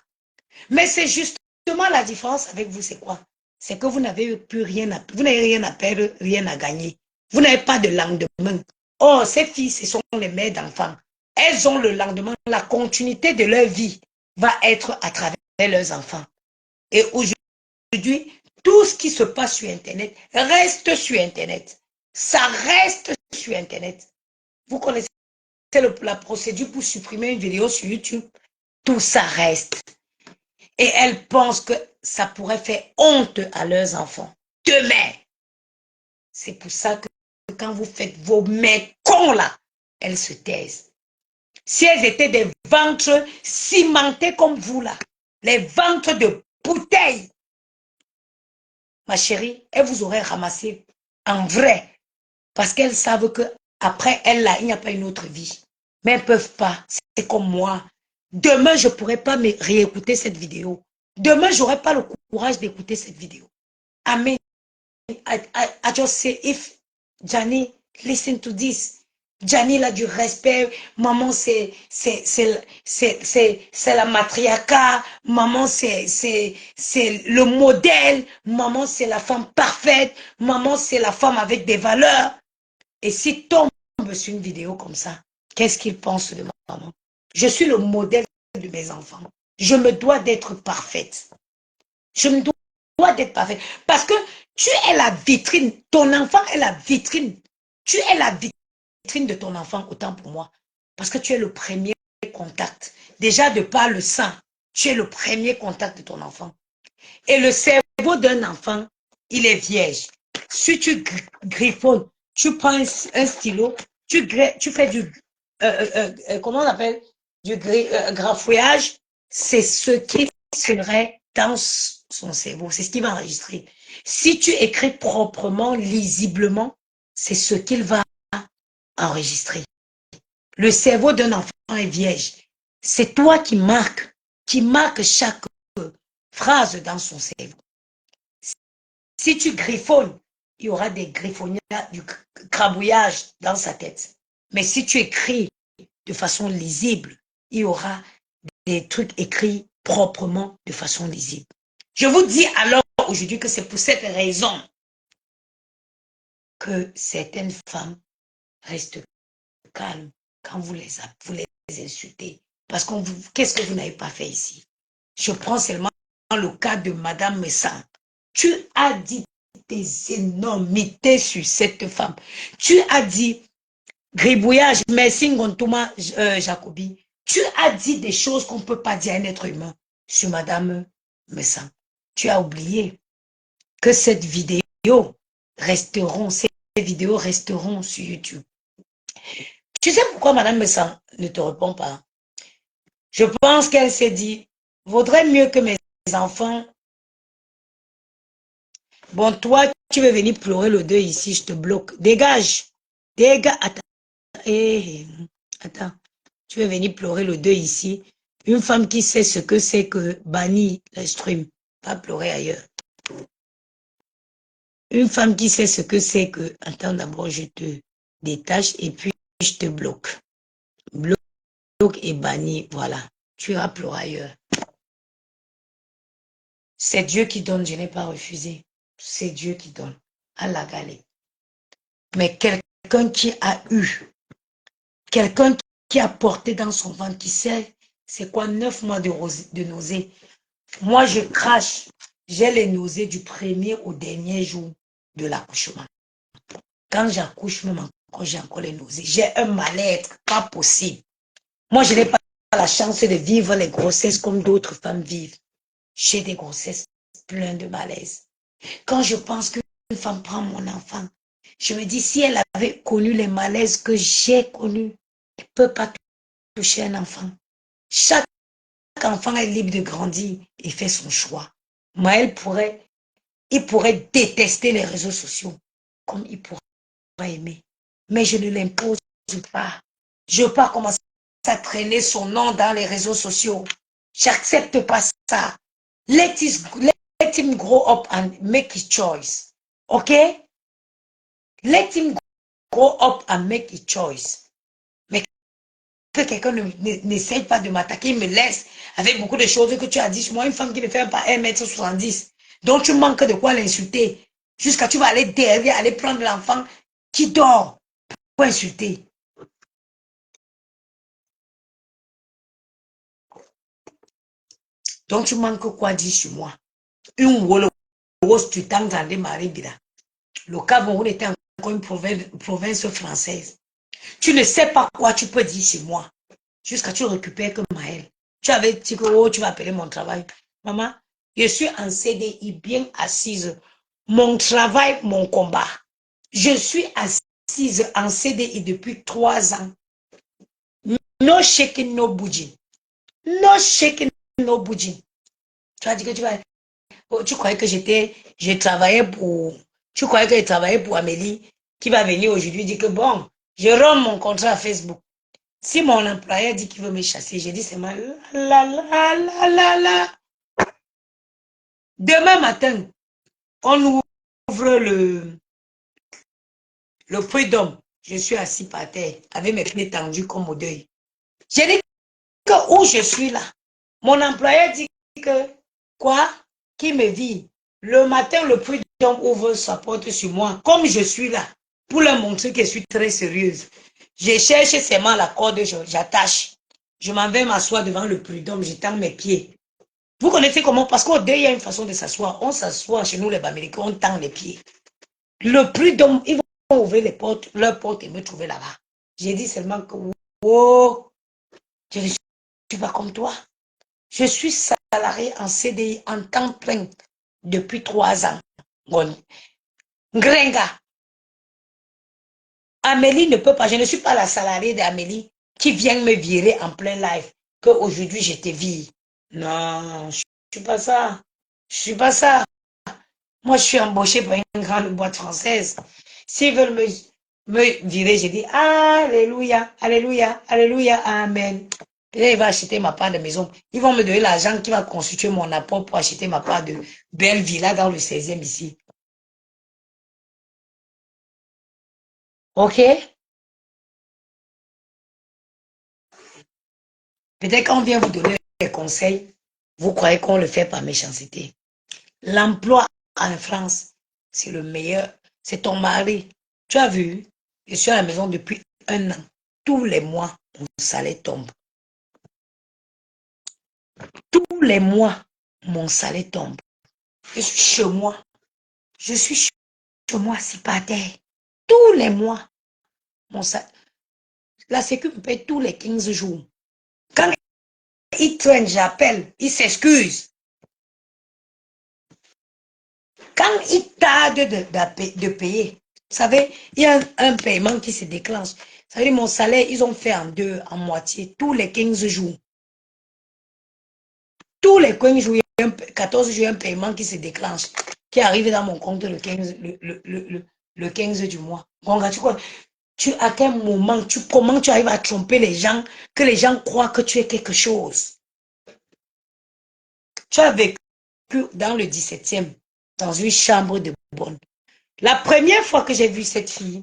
Mais c'est justement la différence avec vous, c'est quoi? C'est que vous n'avez plus rien à, vous n'avez rien à perdre, rien à gagner. Vous n'avez pas de lendemain. Oh, ces filles, ce sont les mères d'enfants. Elles ont le lendemain, la continuité de leur vie va être à travers leurs enfants. Et aujourd'hui, tout ce qui se passe sur Internet reste sur Internet. Ça reste sur Internet. Vous connaissez la procédure pour supprimer une vidéo sur YouTube? Tout ça reste. Et elles pensent que ça pourrait faire honte à leurs enfants. Demain. C'est pour ça que quand vous faites vos mains cons là, elles se taisent. Si elles étaient des ventres cimentés comme vous là, les ventres de bouteilles, ma chérie, elles vous auraient ramassé en vrai. Parce qu'elles savent que après elles là, il n'y a pas une autre vie. Mais elles ne peuvent pas. C'est comme moi. Demain, je ne pourrais pas me réécouter cette vidéo. Demain, je n'aurai pas le courage d'écouter cette vidéo. Amen. I just say, if Johnny, listen to this. Johnny, il a du respect. Maman, c'est la matriarcat. Maman, c'est le modèle. Maman, c'est la femme parfaite. Maman, c'est la femme avec des valeurs. Et si tombe sur une vidéo comme ça, qu'est-ce qu'il pense de maman? Je suis le modèle de mes enfants. Je me dois d'être parfaite. Je me dois d'être parfaite. Parce que tu es la vitrine. Ton enfant est la vitrine. Tu es la vitrine de ton enfant, autant pour moi. Parce que tu es le premier contact. Déjà, de par le sang, tu es le premier contact de ton enfant. Et le cerveau d'un enfant, il est vierge. Si tu griffonnes, tu prends un stylo, tu fais du, comment on appelle, du grafouillage, c'est ce qui serait dans son cerveau, c'est ce qu'il va enregistrer. Si tu écris proprement, lisiblement, c'est ce qu'il va enregistrer. Le cerveau d'un enfant est vierge. C'est toi qui marque chaque phrase dans son cerveau. Si tu griffonnes, il y aura des griffonnages, du crabouillage dans sa tête. Mais si tu écris de façon lisible, il y aura des trucs écrits proprement de façon lisible. Je vous dis alors aujourd'hui que c'est pour cette raison que certaines femmes restent calmes quand vous les insultez. Parce qu'on vous, qu'est-ce que vous n'avez pas fait ici? Je prends seulement le cas de Madame Messan. Tu as dit des énormités sur cette femme. Tu as dit gribouillage, merci Ngontouma Jacobi. Tu as dit des choses qu'on ne peut pas dire à un être humain sur Madame Messan. Tu as oublié que ces vidéos resteront sur YouTube. Tu sais pourquoi Madame Messan ne te répond pas? Je pense qu'elle s'est dit, vaudrait mieux que mes enfants. Bon, toi, tu veux venir pleurer le deuil ici, je te bloque. Dégage. Dégage. Attends. Attends. Tu veux venir pleurer le deuil ici. Une femme qui sait ce que c'est que bannir le stream. Pas pleurer ailleurs. Une femme qui sait ce que c'est que... Attends, d'abord, je te détache et puis je te bloque. Bloque et bannir. Voilà. Tu iras pleurer ailleurs. C'est Dieu qui donne, je n'ai pas refusé. C'est Dieu qui donne à la galère. Mais quelqu'un qui a eu, quelqu'un qui a porté dans son ventre, qui sait c'est quoi 9 mois de nausées. Moi, je crache. J'ai les nausées du premier au dernier jour de l'accouchement. Quand j'accouche, même encore, j'ai encore les nausées. J'ai un mal-être pas possible. Moi, je n'ai pas la chance de vivre les grossesses comme d'autres femmes vivent. J'ai des grossesses pleines de malaise. Quand je pense qu'une femme prend mon enfant, je me dis, si elle avait connu les malaises que j'ai connus, elle ne peut pas toucher un enfant. Chaque enfant est libre de grandir et faire son choix. Mais il pourrait détester les réseaux sociaux comme il pourrait aimer. Mais je ne l'impose pas. Je ne veux pas commencer à traîner son nom dans les réseaux sociaux. J'accepte pas ça. Let him grow up and make his choice. OK? Let him grow up and make a choice. Mais que quelqu'un n'essaye pas de m'attaquer, me laisse avec beaucoup de choses que tu as dit. Moi, une femme qui ne fait pas 1,70 m, donc tu manques de quoi l'insulter. Jusqu'à tu vas aller derrière, aller prendre l'enfant qui dort pour insulter. Donc tu manques quoi dire sur moi? Une wolo, tu t'entendais Marie Bida. Le Cameroun était encore une province française. Tu ne sais pas quoi tu peux dire sur moi. Jusqu'à tu récupères que Maël. Tu avais dit que oh, tu vas appeler mon travail. Maman, je suis en CDI bien assise. Mon travail, mon combat. Je suis assise en CDI depuis 3 ans. No shaking, no budging. No shaking, no budging. Tu as dit que tu vas... Oh, tu croyais que je travaillais pour... Tu croyais que je travaillais pour Amélie qui va venir aujourd'hui dire que bon, je rends mon contrat à Facebook. Si mon employeur dit qu'il veut me chasser, j'ai dit c'est mal. La la la la la. Demain matin, on ouvre le prud'homme. Je suis assis par terre avec mes pieds tendus comme au deuil. J'ai dit que où je suis là, mon employeur dit que quoi? Qui me dit le matin, le prud'homme ouvre sa porte sur moi, comme je suis là, pour leur montrer que je suis très sérieuse. Je cherche seulement la corde, j'attache. Je m'en vais m'asseoir devant le prud'homme, j'étends mes pieds. Vous connaissez comment? Parce qu'au deuil, il y a une façon de s'asseoir. On s'assoit chez nous, les Américains, on tend les pieds. Le prud'homme, ils vont ouvrir les portes, leurs portes et me trouver là-bas. J'ai dit seulement que, oh, je ne suis pas comme toi. Je suis salarié en CDI en temps plein depuis 3 ans. Gringa. Amélie ne peut pas, je ne suis pas la salariée d'Amélie qui vient me virer en plein live, qu'aujourd'hui je te vire. Non, je ne suis pas ça. Je ne suis pas ça. Moi, je suis embauchée par une grande boîte française. S'ils veulent me virer, je dis Alléluia, Alléluia, Alléluia, Amen. Et là, il va acheter ma part de maison. Ils vont me donner l'argent qui va constituer mon apport pour acheter ma part de belle villa dans le 16e ici. OK? Peut-être qu'on vient vous donner des conseils, vous croyez qu'on le fait par méchanceté. L'emploi en France, c'est le meilleur. C'est ton mari. Tu as vu, je suis à la maison depuis 1 an. Tous les mois, mon salaire tombe. Tous les mois, mon salaire tombe. Je suis chez moi. Je suis chez moi, assis par terre. Tous les mois, mon salaire. La sécu me paye tous les 15 jours. Quand il traîne, j'appelle, il s'excuse. Quand il tarde de payer, vous savez, il y a un paiement qui se déclenche. Ça veut dire mon salaire, ils ont fait en deux, en moitié, tous les 15 jours. Tous les 15 jours, 14 jours, il y a un paiement qui se déclenche, qui arrive dans mon compte le 15 du mois. Bon, à quel moment, comment tu arrives à tromper les gens, que les gens croient que tu es quelque chose? Tu as vécu dans le 17e, dans une chambre de bonne. La première fois que j'ai vu cette fille,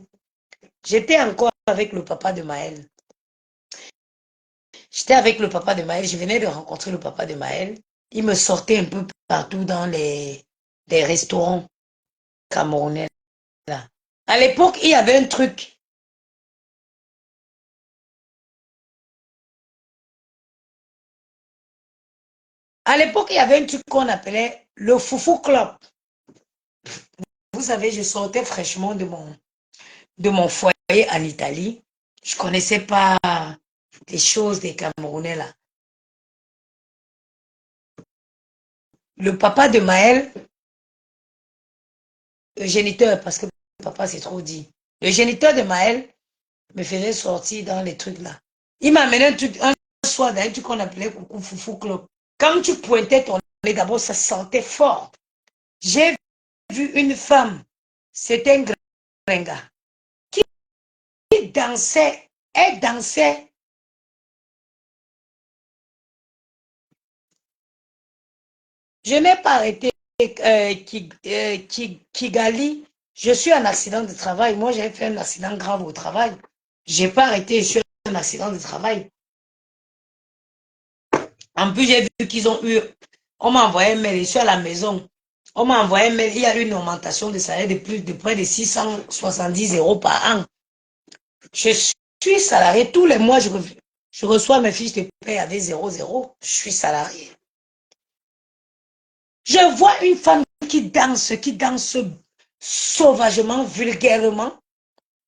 j'étais encore avec le papa de Maël. J'étais avec le papa de Maël, je venais de rencontrer le papa de Maël. Il me sortait un peu partout dans les restaurants camerounais. Là. À l'époque, il y avait un truc. À l'époque, il y avait un truc qu'on appelait le Foufou Club. Vous savez, je sortais fraîchement de mon foyer en Italie. Je ne connaissais pas les choses des Camerounais là. Le papa de Maël, le géniteur, parce que papa c'est trop dit. Le géniteur de Maël me faisait sortir dans les trucs là. Il m'a amené un soir dans un truc qu'on appelait Coucou Foufou Club. Quand tu pointais ton nez, d'abord ça sentait fort. J'ai vu une femme, c'était un gringa, qui dansait, elle dansait. Je n'ai pas arrêté Kigali Je suis un accident de travail. Moi, j'ai fait un accident grave au travail. J'ai pas arrêté, je suis un accident de travail. En plus, j'ai vu qu'ils ont eu... On m'a envoyé un mail, je suis à la maison. On m'a envoyé un mail, il y a eu une augmentation de salaire de près de 670 € par an. Je suis salarié. Tous les mois, je reçois mes fiches de paie avec 0,0. Je suis salarié. Je vois une femme qui danse sauvagement, vulgairement.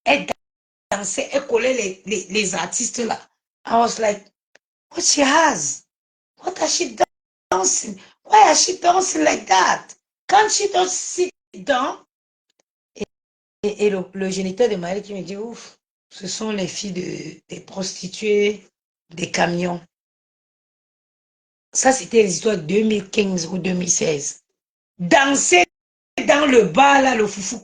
Elle dansait, elle collait les artistes là. I was like, what she has? What has she dancing? Why is she dancing like that? Can't she just sit down? Et le géniteur de Maëlle qui me dit, ouf, ce sont les filles des prostituées, des camions. Ça, c'était l'histoire de 2015 ou 2016. Danser dans le bar, là, le foufou